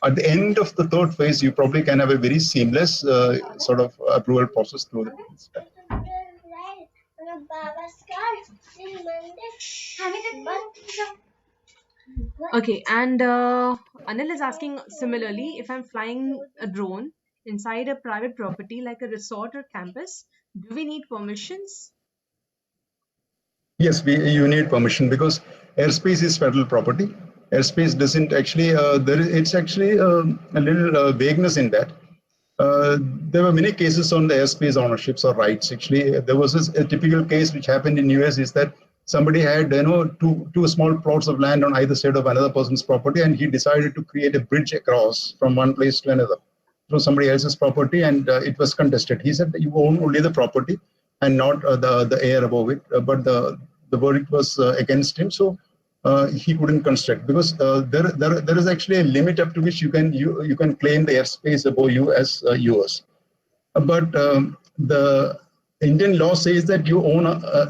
B: at the end of the 3rd phase, you probably can have a very seamless sort of approval process through the Digital Sky.
A: Okay, and Anil is asking similarly, if I'm flying a drone inside a private property like a resort or campus, do we need permissions?
B: Yes, you need permission because airspace is federal property. Airspace doesn't actually, it's actually a little vagueness in that. There were many cases on the airspace ownerships or rights. Actually, there was a typical case which happened in US is that somebody had two small plots of land on either side of another person's property, and he decided to create a bridge across from one place to another through somebody else's property, and it was contested. He said that you own only the property and not the air above it, but the verdict was against him. So he couldn't construct because there is actually a limit up to which you can claim the airspace above you as yours. But the Indian law says that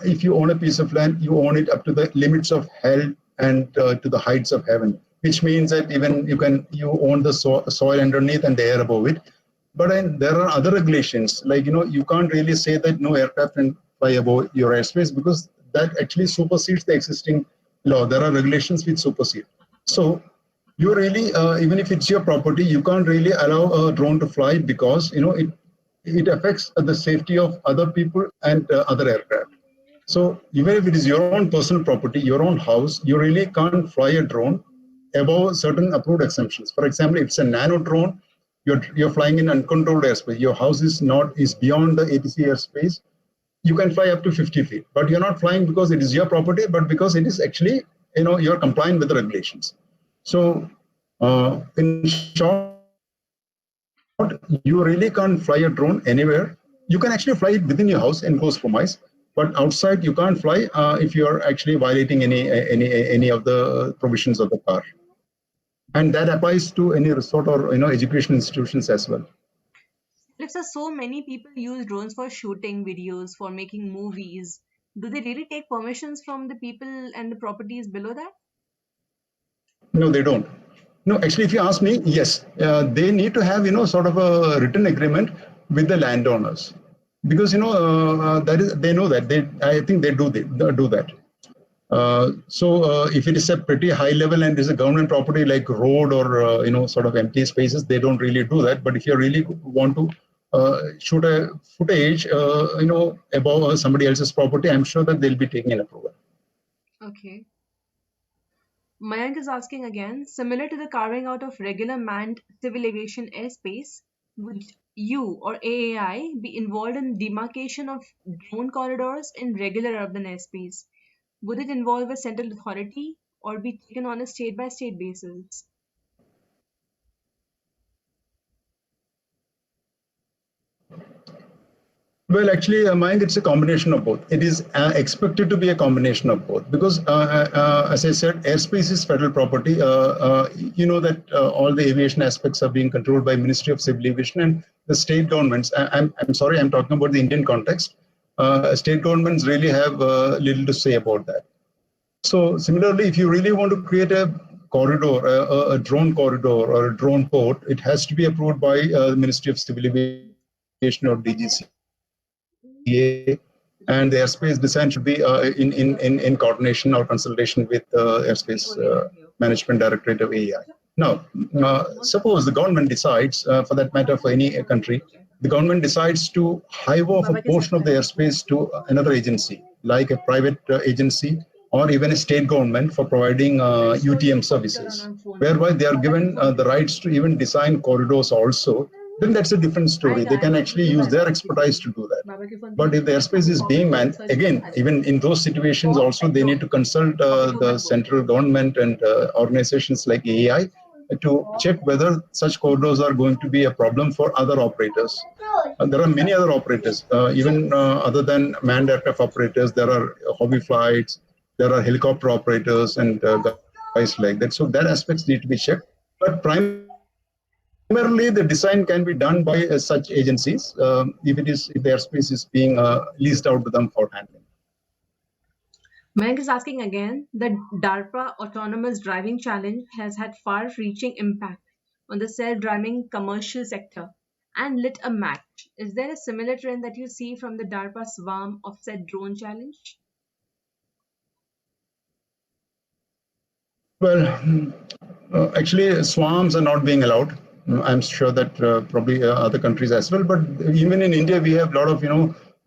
B: if you own a piece of land, you own it up to the limits of hell and to the heights of heaven, which means that even you own the soil underneath and the air above it. But there are other regulations, like you can't really say that no aircraft can fly above your airspace because that actually supersedes the existing law. There are regulations which supersede. So you really, even if it's your property, you can't really allow a drone to fly because it affects the safety of other people and other aircraft. So even if it is your own personal property, your own house, you really can't fly a drone above certain approved exemptions. For example, if it's a nano drone, you're flying in uncontrolled airspace. Your house is beyond the ATC airspace. You can fly up to 50 feet, but you're not flying because it is your property, but because it is actually, you're complying with the regulations. So in short, you really can't fly a drone anywhere. You can actually fly it within your house in close premise, but outside you can't fly if you are actually violating any of the provisions of the car. And that applies to any resort or education institutions as well.
A: If so many people use drones for shooting videos, for making movies, do they really take permissions from the people and the properties below that?
B: No, they don't. No, actually, if you ask me, yes, they need to have sort of a written agreement with the landowners because they know that I think they do that. So if it is a pretty high level and is a government property like road or sort of empty spaces, they don't really do that. But if you really want to shoot a footage above somebody else's property, I'm sure that they'll be taking an approval.
A: Okay. Mayank is asking again, similar to the carving out of regular manned civil aviation airspace, would you or AAI be involved in demarcation of drone corridors in regular urban airspace? Would it involve a central authority or be taken on a state-by-state basis?
B: Well, actually, Mayank, it's a combination of both. It is expected to be a combination of both because, as I said, airspace is federal property. You know that all the aviation aspects are being controlled by Ministry of Civil Aviation and the state governments. I'm sorry, I'm talking about the Indian context. State governments really have little to say about that. So similarly, if you really want to create a corridor, a drone corridor or a drone port, it has to be approved by the Ministry of Civil Aviation or DGCA, and the airspace design should be in coordination or consultation with Airspace Management Directorate of AEI. Now, suppose the government decides, for that matter, for any country, the government decides to hive off a portion of the airspace to another agency, like a private agency or even a state government for providing UTM services, whereby they are given the rights to even design corridors also. Then that's a different story. They can actually use their expertise to do that. But if the airspace is being manned, again, even in those situations, also they need to consult the central government and organizations like AAI to check whether such corridors are going to be a problem for other operators. There are many other operators, even other than manned aircraft operators. There are hobby flights, there are helicopter operators, and guys like that. So that aspects need to be checked. But primarily, the design can be done by such agencies if the airspace is being leased out to them for handling.
A: Mayank is asking again, the DARPA Autonomous Driving Challenge has had far-reaching impact on the self-driving commercial sector and lit a match. Is there a similar trend that you see from the DARPA Swarm Offset Drone Challenge?
B: Well, actually, swarms are not being allowed. I'm sure that probably other countries as well. But even in India, we have a lot of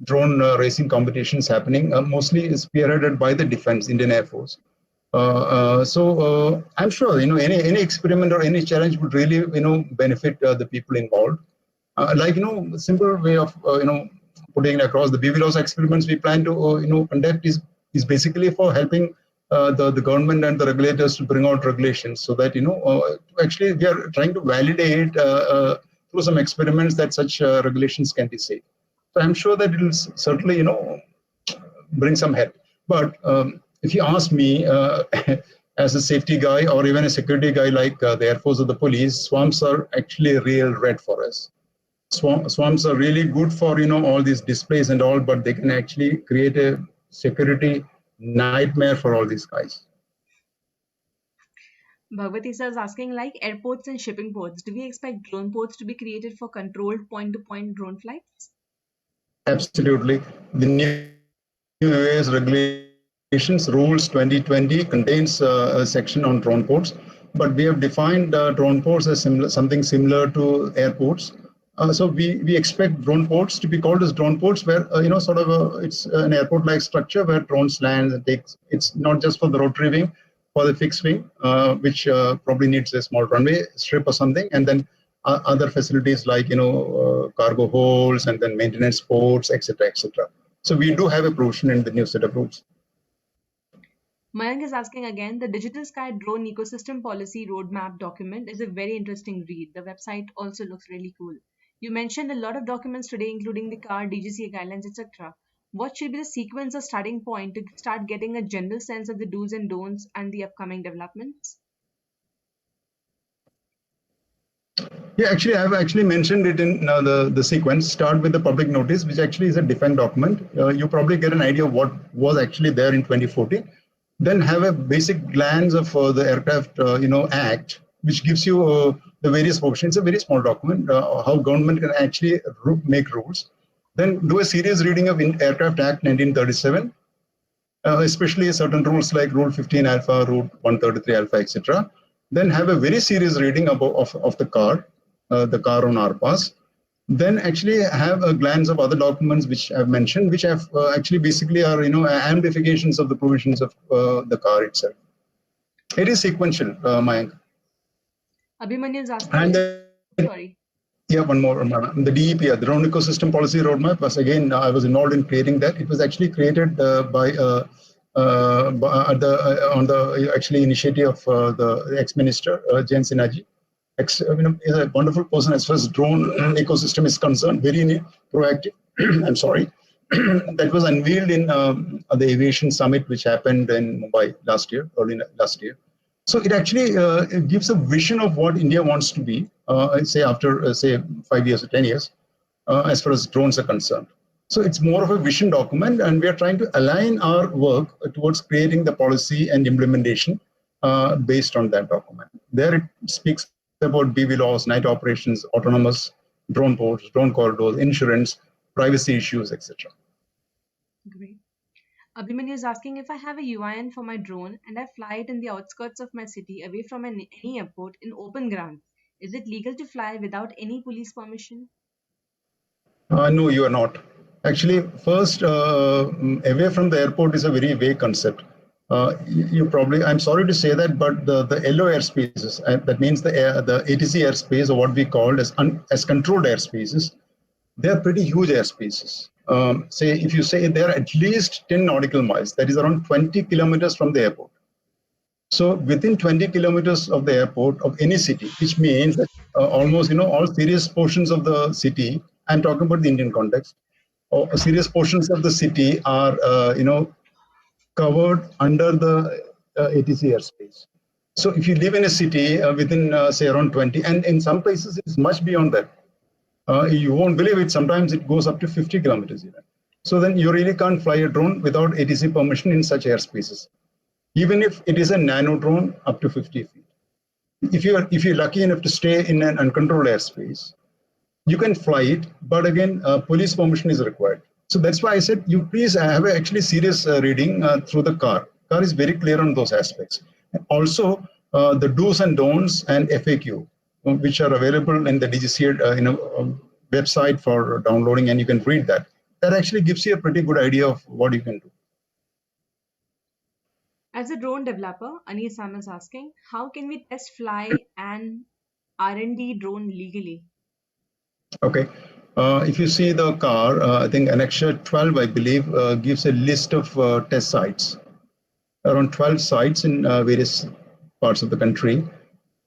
B: drone racing competitions happening, mostly spearheaded by the defense, Indian Air Force. So I'm sure any experiment or any challenge would really benefit the people involved. Like simple way of putting it across, the BVLOS experiments we plan to conduct is basically for helping the government and the regulators to bring out regulations, so that actually we are trying to validate through some experiments that such regulations can be safe. So I'm sure that it will certainly bring some help. But if you ask me, as a safety guy or even a security guy like the Air Force or the police, swarms are actually a real red for us. Swarms are really good for all these displays and all, but they can actually create a security nightmare for all these guys.
A: Bhagwati sir is asking, like airports and shipping ports, do we expect drone ports to be created for controlled point-to-point drone flights?
B: Absolutely. The new AAS regulations, rules 2020, contains a section on drone ports, but we have defined drone ports as something similar to airports. So we expect drone ports to be called as drone ports, where sort of it's an airport-like structure where drones land and takes. It's not just for the rotary wing, for the fixed wing, which probably needs a small runway strip or something, and then other facilities like cargo holds and then maintenance ports, etc., etc. So we do have a provision in the new set of rules.
A: Mayank is asking again, the Digital Sky Drone Ecosystem Policy Roadmap document is a very interesting read. The website also looks really cool. You mentioned a lot of documents today, including the CAR, DGCA guidelines, etc. What should be the sequence or starting point to start getting a general sense of the do's and don'ts and the upcoming developments?
B: Yeah, actually, I've actually mentioned it in the sequence. Start with the public notice, which actually is a defined document. You probably get an idea of what was actually there in 2014. Then have a basic glance of the Aircraft Act, which gives you the various options. It's a very small document, how government can actually make rules. Then do a serious reading of Aircraft Act 1937, especially certain rules like Rule 15 Alpha, Rule 133 Alpha, etc. Then have a very serious reading of the CAR on RPAS. Then actually have a glance of other documents which I've mentioned, which have actually basically are amplifications of the provisions of the CAR itself. It is sequential, Mayank.
A: Abhimanyu is asking.
B: And
A: Sorry.
B: Yeah, one more. The DEP, the Drone Ecosystem Policy Roadmap, was again, I was involved in creating that. It was actually created by on the actually initiative of the ex-minister, Jain Sinaji. Is a wonderful person as far as drone ecosystem is concerned, very proactive. I'm sorry. That was unveiled in the aviation summit, which happened in Mumbai early last year. So it actually it gives a vision of what India wants to be, say after say 5 years or 10 years, as far as drones are concerned. So it's more of a vision document, and we are trying to align our work towards creating the policy and implementation based on that document. There it speaks about BVLOS, night operations, autonomous drone ports, drone corridors, insurance, privacy issues, etc.
A: Great. Abhimanyu is asking if I have a UIN for my drone and I fly it in the outskirts of my city away from any airport in open ground. Is it legal to fly without any police permission?
B: No, you are not. Actually, first, away from the airport is a very vague concept. You probably, I'm sorry to say that, but the yellow airspaces, that means the ATC airspace, or what we call as controlled airspaces, they are pretty huge airspaces. Say, if you say they're at least 10 nautical miles, that is around 20 kilometers from the airport. So within 20 kilometers of the airport of any city, which means that almost, all serious portions of the city, I'm talking about the Indian context, or serious portions of the city are, covered under the ATC airspace. So if you live in a city within, say, around 20, and in some places it's much beyond that. You won't believe it. Sometimes it goes up to 50 kilometers even. So then you really can't fly a drone without ATC permission in such airspaces, even if it is a nano drone up to 50 feet. If you're lucky enough to stay in an uncontrolled airspace, you can fly it, but again, police permission is required. So that's why I said you please have a actually serious reading through the car. Car is very clear on those aspects. Also, the do's and don'ts and FAQ, which are available in the DGCA website for downloading, and you can read that. That actually gives you a pretty good idea of what you can do.
A: As a drone developer, Anis Sam is asking, how can we test fly an R&D drone legally?
B: Okay. If you see the car, I think Annexure 12, I believe, gives a list of test sites, around 12 sites in various parts of the country.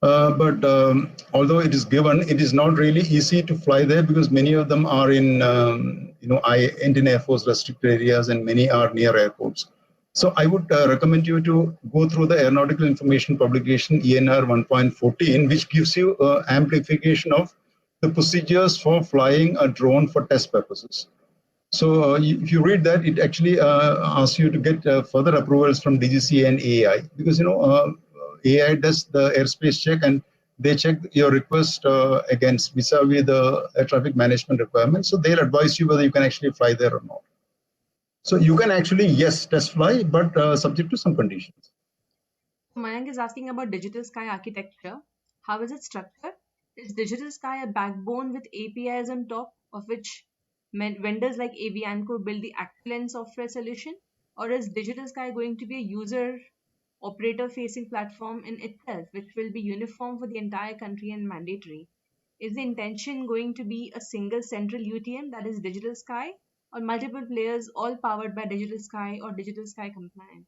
B: But although it is given, it is not really easy to fly there because many of them are in, Indian Air Force restricted areas, and many are near airports. So I would recommend you to go through the Aeronautical Information Publication ENR 1.14, which gives you amplification of the procedures for flying a drone for test purposes. So if you read that, it actually asks you to get further approvals from DGCA and AAI, because AI does the airspace check and they check your request against vis-a-vis the air traffic management requirements. So they'll advise you whether you can actually fly there or not. So you can actually, yes, test fly, but subject to some conditions.
A: Mayank is asking about Digital Sky architecture. How is it structured? Is Digital Sky a backbone with APIs on top, of which vendors like Avianco build the actual software solution? Or is Digital Sky going to be a user operator facing platform in itself, which will be uniform for the entire country and mandatory? Is the intention going to be a single central UTM, that is Digital Sky, or multiple players all powered by Digital Sky or Digital Sky compliant?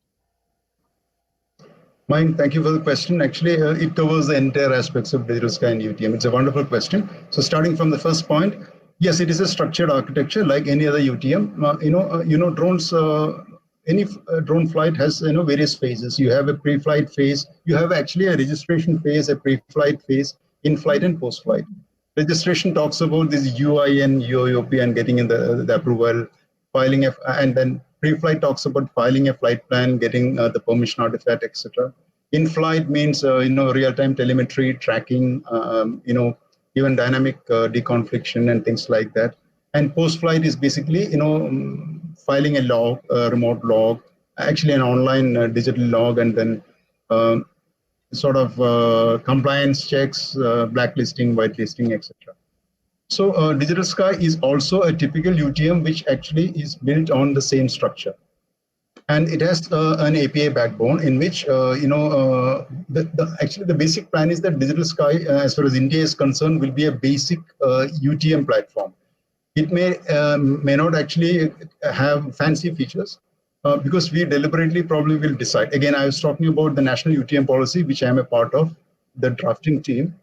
B: Mine, thank you for the question. Actually, it covers the entire aspects of Digital Sky and UTM. It's a wonderful question. So, starting from the first point, yes, it is a structured architecture like any other UTM. Drones. Any drone flight has various phases. You have a pre-flight phase. You have actually a registration phase, a pre-flight phase, in-flight and post-flight. Registration talks about this UIN, UOP, and getting in the approval, filing and then pre-flight talks about filing a flight plan, getting the permission artifact, etc. In-flight means real-time telemetry, tracking, even dynamic deconfliction and things like that. And post-flight is basically filing a log, a remote log, actually an online digital log, and then sort of compliance checks, blacklisting, whitelisting, etc. So Digital Sky is also a typical UTM which actually is built on the same structure. And it has an API backbone in which, actually the basic plan is that Digital Sky, as far as India is concerned, will be a basic UTM platform. It may not actually have fancy features because we deliberately probably will decide. Again, I was talking about the national UTM policy, which I am a part of, the drafting team.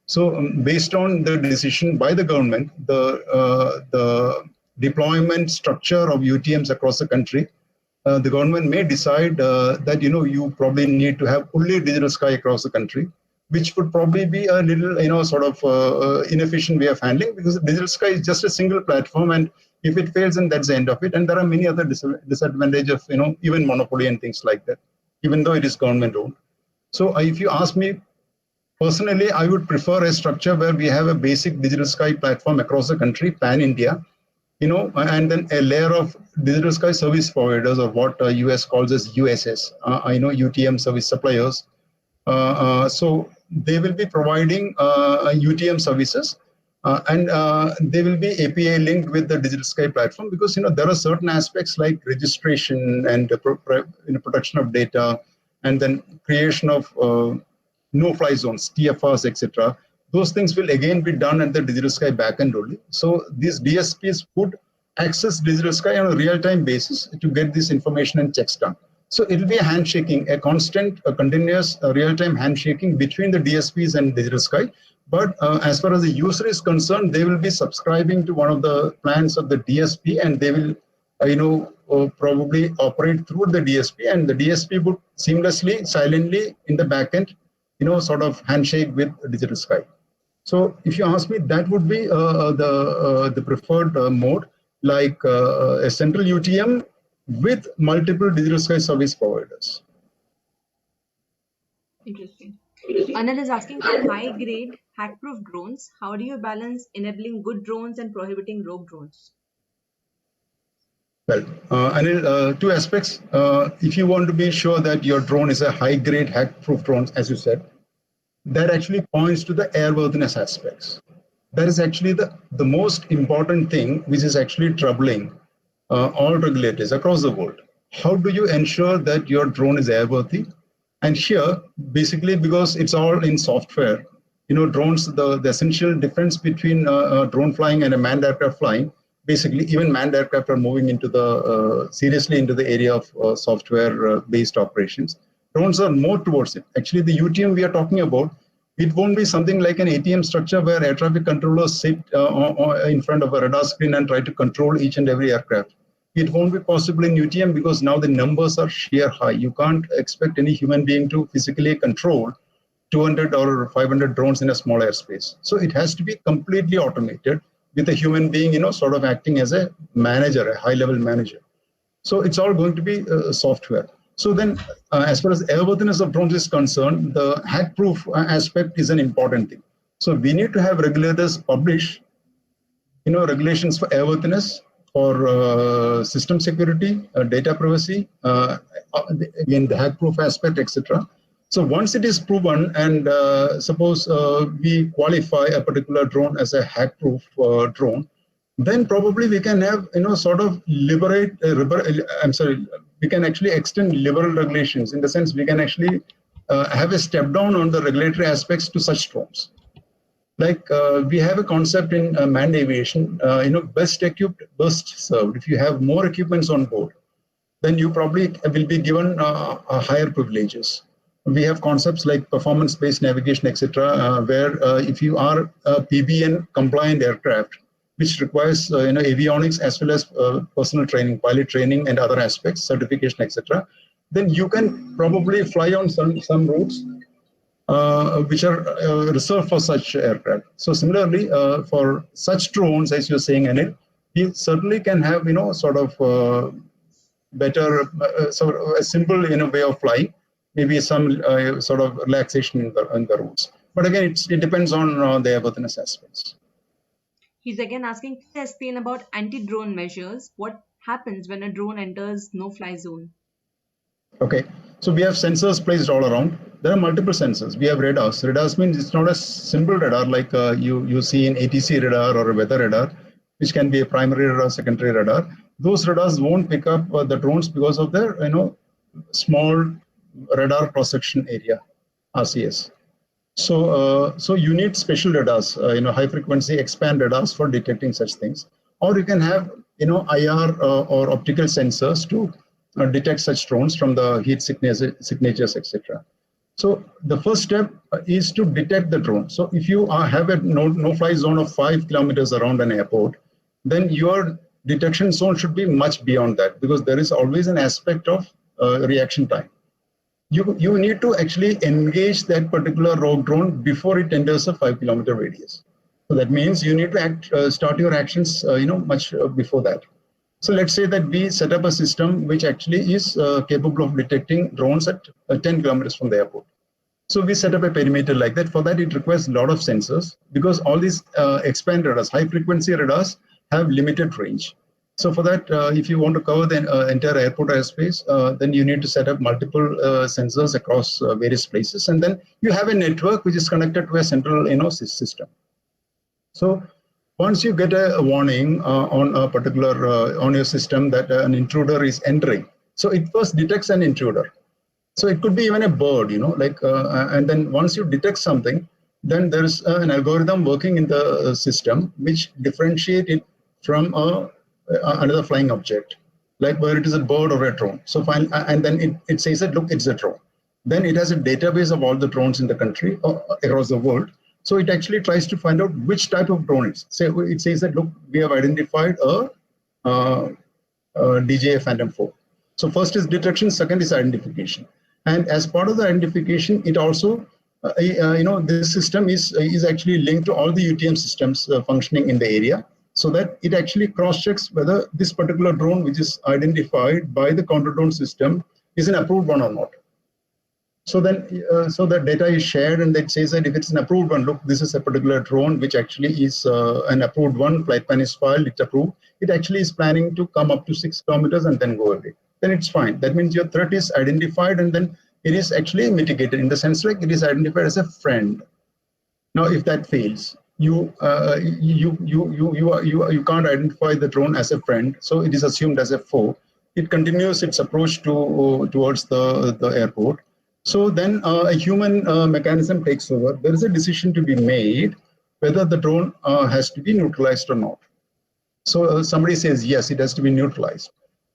B: So based on the decision by the government, the deployment structure of UTMs across the country, the government may decide that you probably need to have only Digital Sky across the country, which would probably be a little sort of inefficient way of handling, because Digital Sky is just a single platform, and if it fails, then that's the end of it. And there are many other disadvantages of even monopoly and things like that, even though it is government owned. So if you ask me personally, I would prefer a structure where we have a basic Digital Sky platform across the country, pan India, and then a layer of digital sky service providers, or what US calls as USS, UTM service suppliers. So they will be providing UTM services, and they will be API linked with the Digital Sky platform, because there are certain aspects like registration and protection of data, and then creation of no-fly zones, TFRs, etc. Those things will again be done at the Digital Sky backend only. So these DSPs would access Digital Sky on a real-time basis to get this information and checks done. So it will be a handshaking, a constant, a continuous, real-time handshaking between the DSPs and Digital Sky. But as far as the user is concerned, they will be subscribing to one of the plans of the DSP, and they will, probably operate through the DSP, and the DSP would seamlessly, silently in the backend, sort of handshake with Digital Sky. So if you ask me, that would be the preferred mode, like a central UTM with multiple Digital Sky service providers.
A: Interesting. Anil is asking, for high-grade hack-proof drones, how do you balance enabling good drones and prohibiting rogue drones?
B: Well, Anil, two aspects. If you want to be sure that your drone is a high-grade hack-proof drone, as you said, that actually points to the airworthiness aspects. That is actually the most important thing, which is actually troubling all regulators across the world. How do you ensure that your drone is airworthy? And here, basically, because it's all in software, drones, the essential difference between drone flying and a manned aircraft flying, basically, even manned aircraft are moving into seriously into the area of software-based operations. Drones are more towards it. Actually, the UTM we are talking about, it won't be something like an ATM structure where air traffic controllers sit in front of a radar screen and try to control each and every aircraft. It won't be possible in UTM because now the numbers are sheer high. You can't expect any human being to physically control 200 or 500 drones in a small airspace. So it has to be completely automated with a human being, sort of acting as a manager, a high-level manager. So it's all going to be software. So then, as far as airworthiness of drones is concerned, the hack-proof aspect is an important thing. So we need to have regulators publish, regulations for airworthiness, for system security, data privacy, again, the hack-proof aspect, etc. So once it is proven, and suppose we qualify a particular drone as a hack-proof drone, then probably we can have, sort of we can actually extend liberal regulations, in the sense we can actually have a step down on the regulatory aspects to such drones. Like we have a concept in manned aviation, best equipped, best served. If you have more equipments on board, then you probably will be given higher privileges. We have concepts like performance-based navigation, etc., where if you are a PBN compliant aircraft, which requires avionics as well as personal training, pilot training, and other aspects, certification, etc., then you can probably fly on some routes which are reserved for such aircraft. So similarly, for such drones, as you're saying, Anil, you certainly can have sort of better, sort of a simple way of flying, maybe some sort of relaxation in the routes. But again, it depends on the airworthiness aspects.
A: He's again asking, can you explain about anti-drone measures? What happens when a drone enters no-fly zone?
B: Okay, so we have sensors placed all around. There are multiple sensors. We have radars. Radars means it's not a simple radar like you see in ATC radar or a weather radar, which can be a primary radar, secondary radar. Those radars won't pick up the drones because of their small radar cross-section area, RCS. So you need special radars, high frequency expand radars for detecting such things. Or you can have IR or optical sensors to detect such drones from the heat signatures, etc. So the first step is to detect the drone. So if you have a no-fly zone of 5 kilometers around an airport, then your detection zone should be much beyond that, because there is always an aspect of reaction time. You need to actually engage that particular rogue drone before it enters a 5-kilometer radius. So that means you need to start your actions, much before that. So let's say that we set up a system which actually is capable of detecting drones at 10 kilometers from the airport. So we set up a perimeter like that. For that, it requires a lot of sensors, because all these expand radars, high frequency radars, have limited range. So for that, if you want to cover the entire airport airspace, then you need to set up multiple sensors across various places, and then you have a network which is connected to a central, system. So once you get a warning on a particular on your system that an intruder is entering, so it first detects an intruder. So it could be even a bird, and then once you detect something, then there's an algorithm working in the system which differentiate it from another flying object, like whether it is a bird or a drone. So fine, and then it says that, look, it's a drone. Then it has a database of all the drones in the country across the world. So it actually tries to find out which type of drone it is. So it says that, look, we have identified a DJI Phantom 4. So first is detection, second is identification. And as part of the identification, it also, this system is actually linked to all the UTM systems functioning in the area, so that it actually cross-checks whether this particular drone, which is identified by the counter-drone system, is an approved one or not. So then, so the data is shared, and it says that if it's an approved one, look, this is a particular drone which actually is an approved one. Flight plan is filed, it's approved. It actually is planning to come up to 6 kilometers and then go away. Then it's fine. That means your threat is identified, and then it is actually mitigated in the sense like it is identified as a friend. Now, if that fails, you can't identify the drone as a friend, so it is assumed as a foe. It continues its approach towards the airport. So then a human mechanism takes over. There is a decision to be made whether the drone has to be neutralized or not. So somebody says, yes, it has to be neutralized.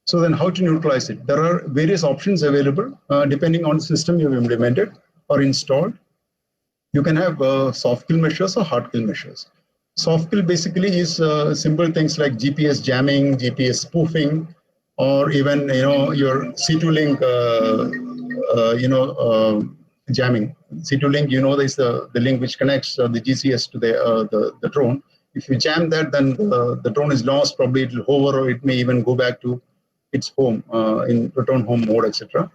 B: So then how to neutralize it? There are various options available depending on the system you've implemented or installed. You can have soft kill measures or hard kill measures. Soft kill basically is simple things like GPS jamming, GPS spoofing, or even your C2 link jamming. C2 link, is the link which connects the GCS to the drone. If you jam that, then the drone is lost. Probably it will hover, or it may even go back to its home in return home mode, etc.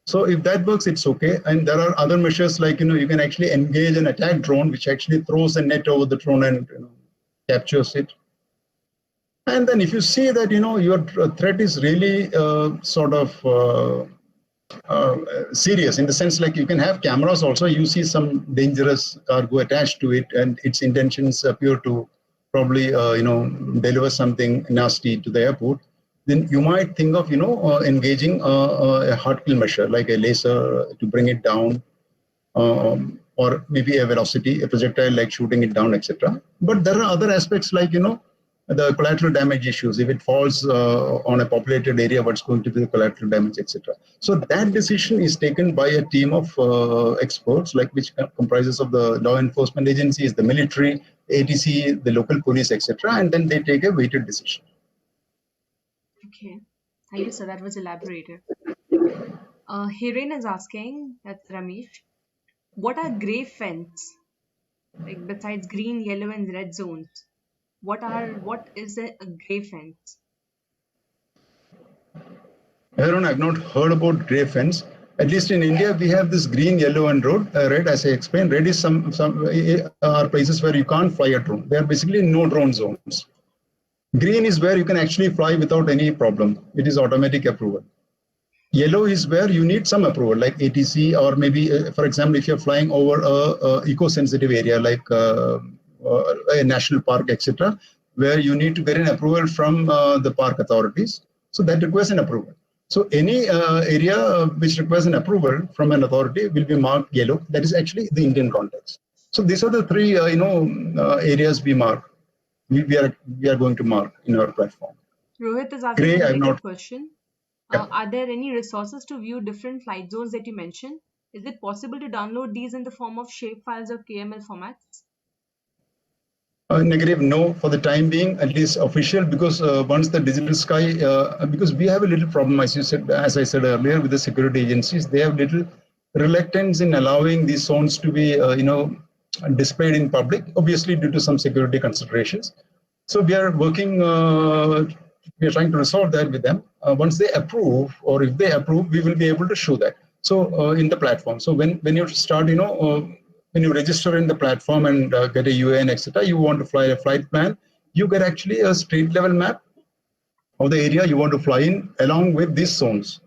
B: So if that works, it's okay. And there are other measures like you can actually engage an attack drone, which actually throws a net over the drone and captures it. And then if you see that your threat is really sort of serious, in the sense like you can have cameras also, you see some dangerous cargo attached to it, and its intentions appear to probably deliver something nasty to the airport, then you might think of engaging a hard kill measure like a laser to bring it down, or maybe a velocity, a projectile like shooting it down, etc. But there are other aspects like the collateral damage issues. If it falls on a populated area, what's going to be the collateral damage, etc. So that decision is taken by a team of experts, like which comprises of the law enforcement agencies, the military, ATC, the local police, etc. And then they take a weighted decision.
A: Okay, thank you, sir. That was elaborated. Hiren is asking, that's Ramesh, what are gray fence? Like besides green, yellow, and red zones, what is a gray fence?
B: Aaron, I've not heard about gray fence. At least in India, we have this green, yellow, and red. As I explained, red is some are places where you can't fly a drone. They are basically no drone zones. Green is where you can actually fly without any problem. It is automatic approval. Yellow is where you need some approval, like ATC, or maybe, for example, if you're flying over a eco-sensitive area like a national park, etc., where you need to get an approval from the park authorities. So that requires an approval. So any area which requires an approval from an authority will be marked yellow. That is actually the Indian context. So these are the three, areas we mark. We are going to mark in our platform.
A: Rohit is asking a related question. Are there any resources to view different flight zones that you mentioned? Is it possible to download these in the form of shape files or KML formats?
B: Negative, no, for the time being, at least official, because once the digital sky, because we have a little problem, as I said earlier, with the security agencies, they have little reluctance in allowing these zones to be, displayed in public, obviously due to some security considerations. So we are working, we are trying to resolve that with them. Once they approve, or if they approve, we will be able to show that. So in the platform. So when you start, when you register in the platform and get a UAN, etc., you want to fly a flight plan, you get actually a street level map of the area you want to fly in along with these zones.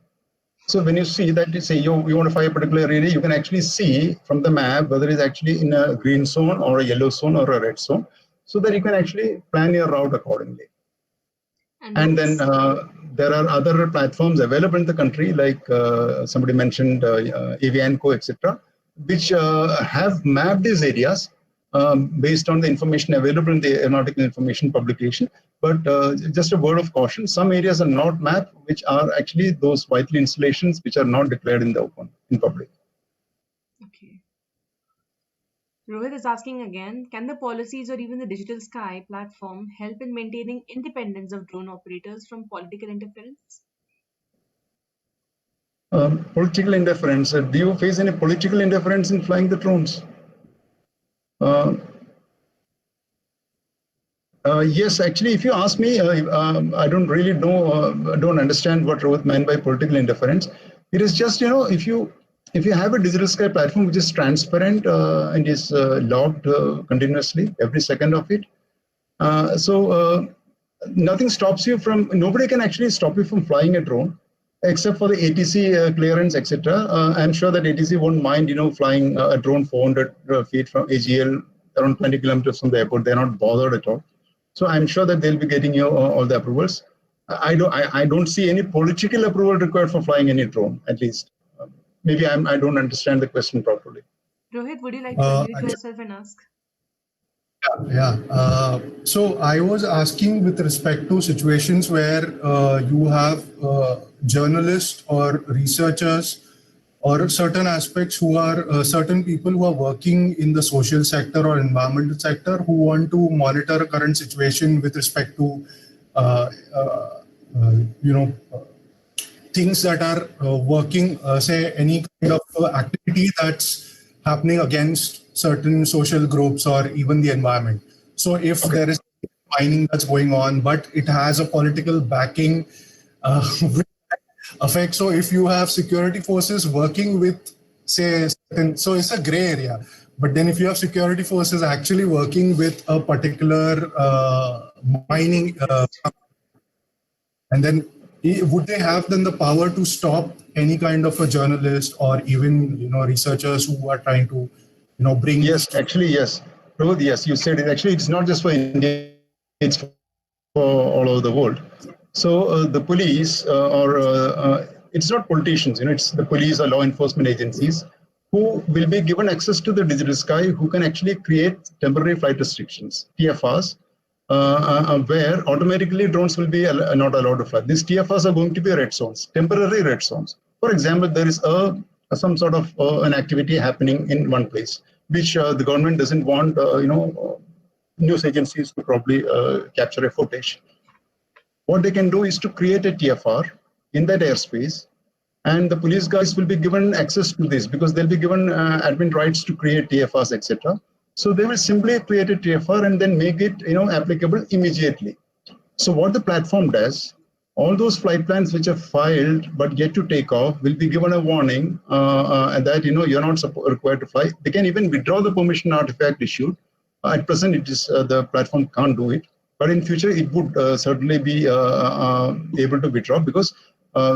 B: So when you see that, you say you want to fly a particular area, you can actually see from the map whether it's actually in a green zone or a yellow zone or a red zone, so that you can actually plan your route accordingly.
A: And
B: And then
A: Rohit,
B: there are other platforms available in the country, like somebody mentioned Avianco, etc., which have mapped these areas based on the information available in the aeronautical information publication. But just a word of caution, some areas are not mapped, which are actually those vital installations which are not declared in the open, in public.
A: okay. Rohit is asking again, can the policies or even the Digital Sky platform help in maintaining independence of drone operators from political interference?
B: Political interference. Do you face any political interference in flying the drones? Uh, yes, actually, if you ask me, I don't really know, don't understand what Rohit meant by political interference. It is just, if you have a digital sky platform which is transparent and is logged continuously every second of it, so nothing stops you from. Nobody can actually stop you from flying a drone, except for the ATC clearance, etc. I'm sure that ATC won't mind, flying a drone 400 feet from AGL, around 20 kilometers from the airport. They're not bothered at all. So I'm sure that they'll be getting you all the approvals. I don't see any political approval required for flying any drone. At least, maybe I don't understand the question properly.
A: Rohit, would you like to unmute
C: Actually,
A: yourself and ask?
C: yeah. So I was asking with respect to situations where you have journalists or researchers or certain aspects who are certain people who are working in the social sector or environmental sector who want to monitor current situation with respect to uh, uh, you know things that are working, say any kind of activity that's happening against certain social groups or even the environment. So if
B: Okay.
C: there is mining that's going on, but it has a political backing, which affects. So if you have security forces working with, say, so it's a gray area. But then if you have security forces actually working with a particular mining
A: Interest.
C: and then would they have then the power to stop any kind of a journalist or even researchers who are trying to bring
B: Yes,
C: this to.
B: actually, yes. Rohit, yes, you said it. Actually, it's not just for India, it's for all over the world. So the police, or it's not politicians, it's the police or law enforcement agencies who will be given access to the digital sky, who can actually create temporary flight restrictions, TFRs, where automatically drones will be not allowed to fly. These TFRs are going to be red zones, temporary red zones. For example, there is some sort of an activity happening in one place, which the government doesn't want, news agencies to probably capture a footage. What they can do is to create a TFR in that airspace, and the police guys will be given access to this because they'll be given admin rights to create TFRs, etc. So they will simply create a TFR and then make it, applicable immediately. So what the platform does, all those flight plans which are filed but yet to take off will be given a warning that you're not required to fly. They can even withdraw the permission artifact issued. At present, it is the platform can't do it, but in future it would certainly be able to withdraw because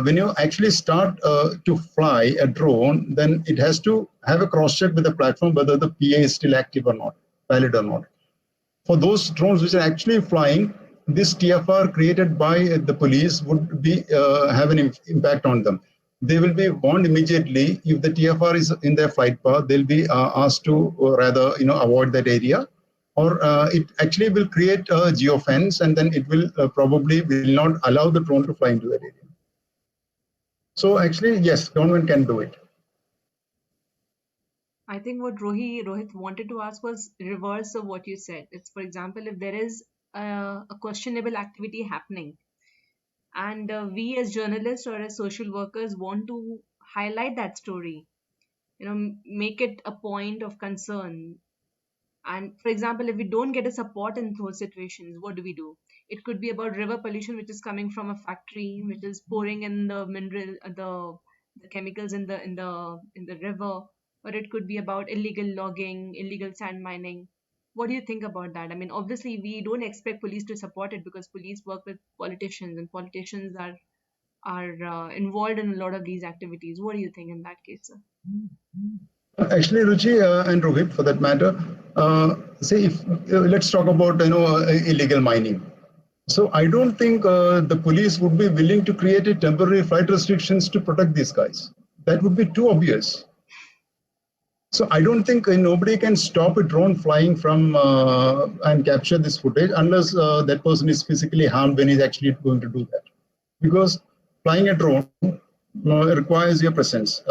B: when you actually start to fly a drone, then it has to have a cross check with the platform whether the PA is still active or not, valid or not. For those drones which are actually flying, this TFR created by the police would be have an impact on them. They will be warned immediately if the TFR is in their flight path. They'll be asked to rather avoid that area, or it actually will create a geofence, and then it will probably will not allow the drone to fly into that area. So actually, yes, government can do it.
A: I think what Rohit wanted to ask was reverse of what you said. It's, for example, if there is a questionable activity happening, and we as journalists or as social workers want to highlight that story, make it a point of concern. And for example, if we don't get a support in those situations, what do we do? It could be about river pollution, which is coming from a factory, which is pouring in the mineral, the chemicals in the river, or it could be about illegal logging, illegal sand mining. What do you think about that? I mean, obviously, we don't expect police to support it because police work with politicians, and politicians are involved in a lot of these activities. What do you think in that case, sir?
B: Actually, Ruchi and Rohit, for that matter, say if let's talk about illegal mining. So I don't think the police would be willing to create a temporary flight restrictions to protect these guys. That would be too obvious. So I don't think nobody can stop a drone flying from and capture this footage unless that person is physically harmed when he's actually going to do that. Because flying a drone requires your presence.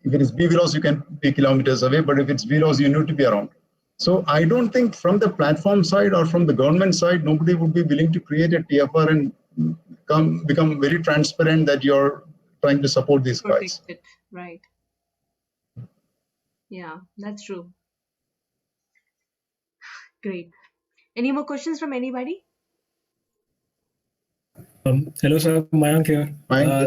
B: If it is BVLOS, you can be kilometers away, but if it's VLOS, you need to be around. So I don't think from the platform side or from the government side, nobody would be willing to create a TFR and become very transparent that you're trying to support these guys.
A: Protect it, right? Yeah, that's true. Great. Any more questions from anybody?
D: Hello, sir. Mayank here.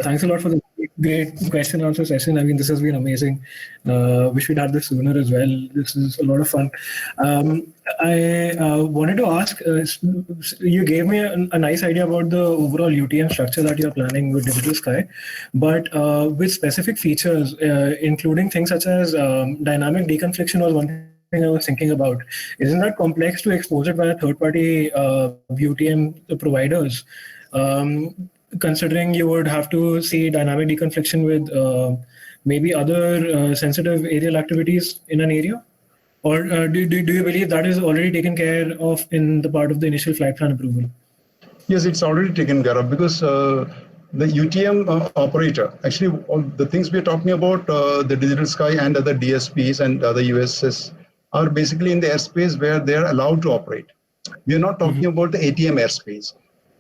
D: Thanks a lot for the great question and answer session. I mean, this has been amazing. Wish we'd had this sooner as well. This is a lot of fun. I wanted to ask, you gave me a nice idea about the overall UTM structure that you're planning with Digital Sky, but with specific features, including things such as dynamic deconfliction was one thing I was thinking about. Isn't that complex to expose it via third-party UTM providers? Considering you would have to see dynamic deconfliction with maybe other sensitive aerial activities in an area? Or do you believe that is already taken care of in the part of the initial flight plan approval?
B: Yes, it's already taken care of because the UTM operator, actually all the things we're talking about, the Digital Sky and other DSPs and other USS are basically in the airspace where they're allowed to operate. We're not talking about the ATM airspace.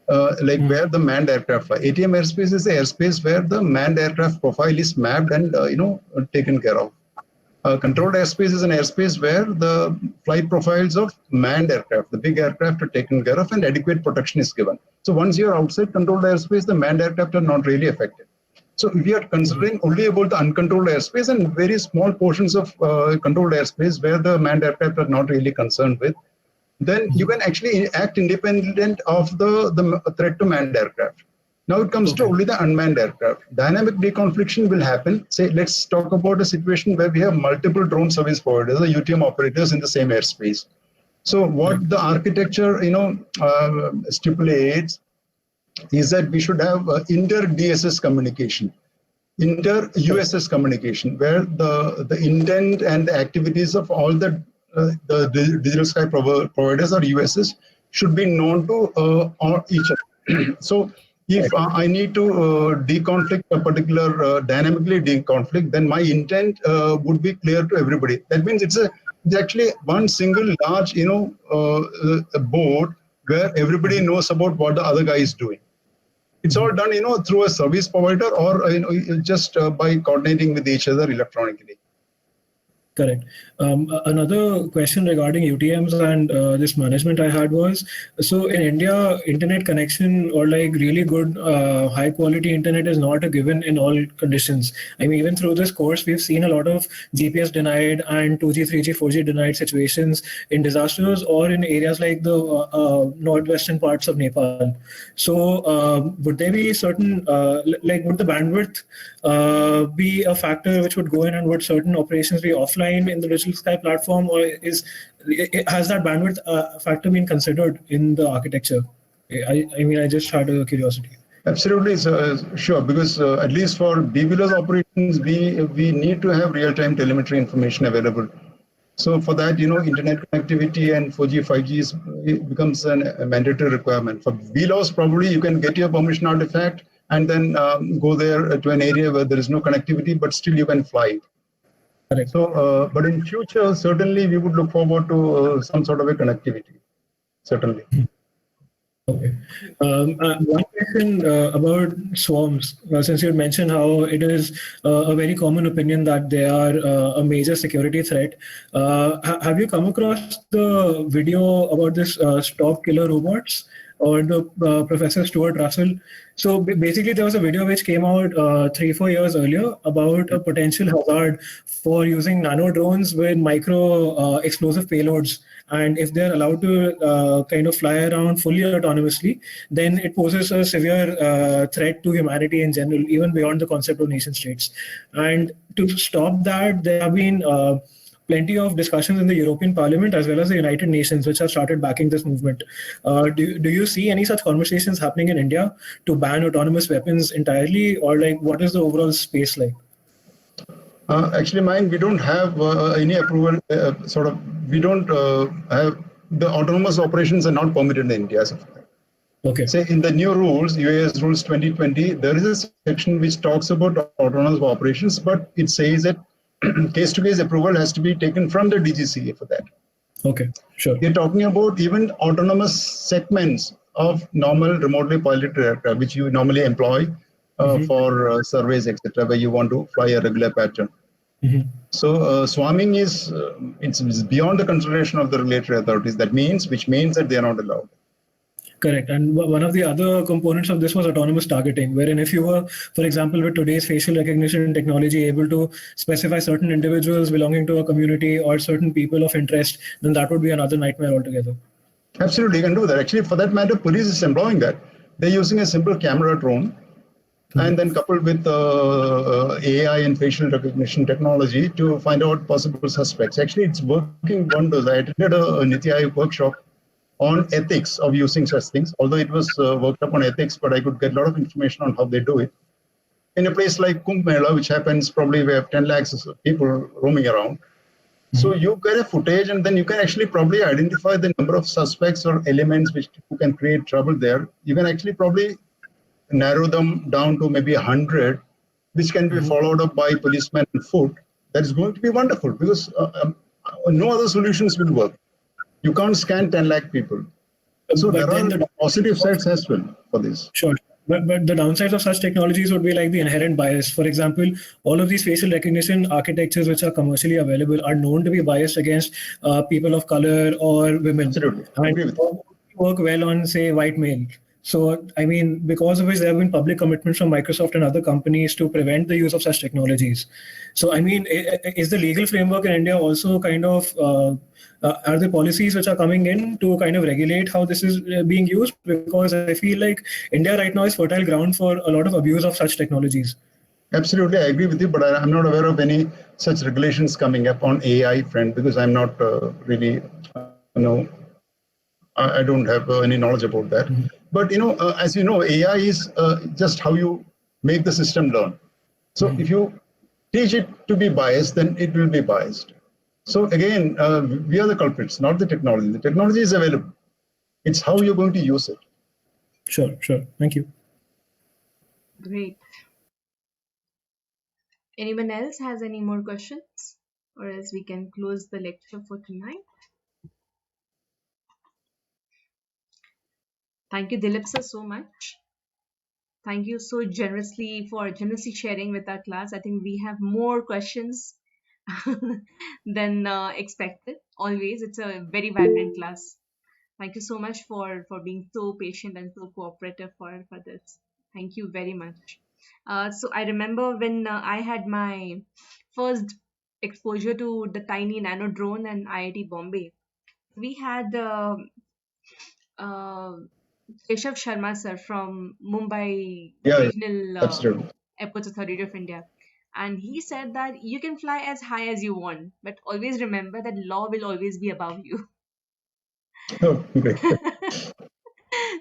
B: Where the manned aircraft fly. ATM airspace is the airspace where the manned aircraft profile is mapped and taken care of. Controlled airspace is an airspace where the flight profiles of manned aircraft, the big aircraft, are taken care of and adequate protection is given. So once you're outside controlled airspace, the manned aircraft are not really affected. So we are considering only about the uncontrolled airspace and very small portions of controlled airspace where the manned aircraft are not really concerned with. Then you can actually act independent of the threat to manned aircraft. Now it comes to only the unmanned aircraft. Dynamic deconfliction will happen. Say, let's talk about a situation where we have multiple drone service providers, the UTM operators in the same airspace. So what the architecture, stipulates is that we should have inter-DSS communication, inter-USS communication, where the intent and the activities of all the Digital Sky providers or USS should be known to each other. So if I need to deconflict a particular dynamically deconflict, then my intent would be clear to everybody. That means it's actually one single large board where everybody knows about what the other guy is doing. It's all done through a service provider or just by coordinating with each other electronically.
D: Correct. Another question regarding UTMs and this management I had was, so in India, internet connection or like really good high quality internet is not a given in all conditions. I mean, even through this course, we've seen a lot of GPS denied and 2G, 3G, 4G denied situations in disasters or in areas like the northwestern parts of Nepal. So would there be certain, would the bandwidth be a factor which would go in and would certain operations be offline in the Digital Sky platform, or has that bandwidth factor been considered in the architecture? I mean, I just had a curiosity.
B: Absolutely, sure. Because at least for BVLOS operations, we need to have real-time telemetry information available. So for that, internet connectivity and 4G, 5G becomes a mandatory requirement. For VLOS, probably you can get your permission artifact and then go there to an area where there is no connectivity, but still you can fly.
D: Correct.
B: So, but in future, certainly we would look forward to some sort of a connectivity. Certainly.
D: Okay. One question about swarms, since you had mentioned how it is a very common opinion that they are a major security threat. Have you come across the video about this Stop Killer Robots or the Professor Stuart Russell? So basically, there was a video which came out 3-4 years earlier about a potential hazard for using nano drones with micro explosive payloads and if they're allowed to kind of fly around fully autonomously, then it poses a severe threat to humanity in general, even beyond the concept of nation states. And to stop that, there have been plenty of discussions in the European Parliament as well as the United Nations, which have started backing this movement. Do you see any such conversations happening in India to ban autonomous weapons entirely, or like what is the overall space like?
B: Actually, mine, we don't have any approval, we don't have, the autonomous operations are not permitted in India.
D: Okay.
B: Say in the new rules, UAS rules 2020, there is a section which talks about autonomous operations, but it says that case-to-case approval has to be taken from the DGCA for that.
D: Okay, sure.
B: We're talking about even autonomous segments of normal remotely piloted aircraft, which you normally employ for surveys, etc., where you want to fly a regular pattern. So swarming is it's beyond the consideration of the regulatory authorities. Which means that they are not allowed.
D: Correct. And one of the other components of this was autonomous targeting, wherein if you were, for example, with today's facial recognition technology, able to specify certain individuals belonging to a community or certain people of interest, then that would be another nightmare altogether.
B: Absolutely, you can do that. Actually, for that matter, police is employing that. They're using a simple camera drone and then coupled with AI and facial recognition technology to find out possible suspects. Actually, it's working wonders. I attended a Niti Aayog workshop on ethics of using such things, although it was worked up on ethics, but I could get a lot of information on how they do it. In a place like Kumbh Mela, which happens probably we have 10 lakhs of people roaming around. So you get a footage and then you can actually probably identify the number of suspects or elements which can create trouble there. You can actually probably narrow them down to maybe 100, which can be followed up by policemen on foot. That is going to be wonderful because no other solutions will work. You can't scan 10 lakh people. So there are positive sides as well for this.
D: Sure. But the downsides of such technologies would be like the inherent bias. For example, all of these facial recognition architectures which are commercially available are known to be biased against people of color or women.
B: Absolutely. I agree with you.
D: Work well on, say, white male. So, I mean, because of which there have been public commitments from Microsoft and other companies to prevent the use of such technologies. So, I mean, is the legal framework in India also kind of, are there policies which are coming in to kind of regulate how this is being used? Because I feel like India right now is fertile ground for a lot of abuse of such technologies.
B: Absolutely, I agree with you, but I'm not aware of any such regulations coming up on AI front because I'm not really, I don't have any knowledge about that. But, as you know, AI is just how you make the system learn. So if you teach it to be biased, then it will be biased. So again, we are the culprits, not the technology. The technology is available. It's how you're going to use it.
D: Sure. Thank you.
A: Great. Anyone else has any more questions? Or else we can close the lecture for tonight. Thank you, Dilip sir, so much. Thank you so generously sharing with our class. I think we have more questions than expected. Always, it's a very vibrant class. Thank you so much for being so patient and so cooperative for this. Thank you very much. So I remember when I had my first exposure to the tiny nano drone and IIT Bombay. We had Keshav Sharma sir from Mumbai Regional Airports Authority of India. And he said that you can fly as high as you want, but always remember that law will always be above you.
B: Oh, great.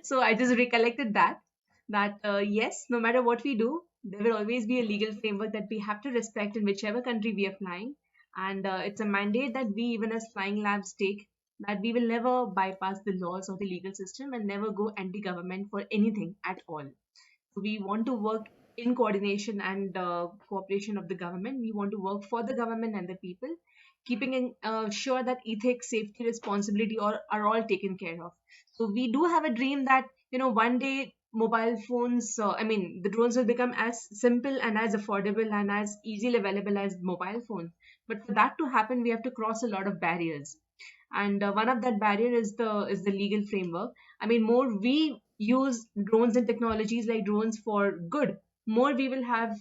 A: So I just recollected that yes, no matter what we do, there will always be a legal framework that we have to respect in whichever country we are flying. And it's a mandate that we, even as flying labs, take, that we will never bypass the laws of the legal system and never go anti-government for anything at all. So we want to work in coordination and cooperation of the government. We want to work for the government and the people, keeping sure that ethics, safety, responsibility are all taken care of. So we do have a dream that one day mobile phones, the drones will become as simple and as affordable and as easily available as mobile phones. But for that to happen, we have to cross a lot of barriers. And one of that barrier is the legal framework. I mean, more we use drones and technologies like drones for good, more we will have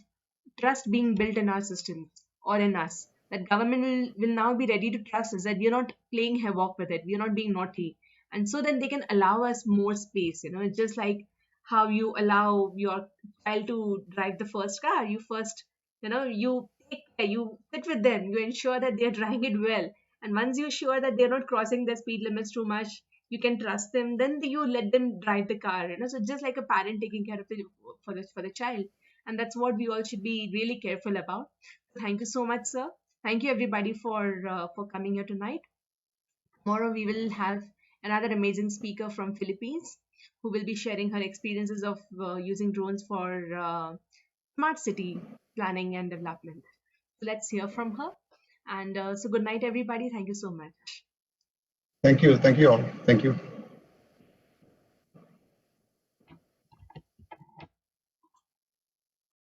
A: trust being built in our systems or in us. that government will now be ready to trust us, that we're not playing havoc with it, we're not being naughty. And so then they can allow us more space. It's just like how you allow your child to drive the first car. You first, you take care, you sit with them, you ensure that they're driving it well. And once you're sure that they're not crossing the speed limits too much, you can trust them, then you let them drive the car. So just like a parent taking care of for the child. And that's what we all should be really careful about. Thank you so much, sir. Thank you everybody for coming here tonight. Tomorrow we will have another amazing speaker from Philippines who will be sharing her experiences of using drones for smart city planning and development. So let's hear from her. And so good night, everybody. Thank you so much.
B: Thank you all. Thank you.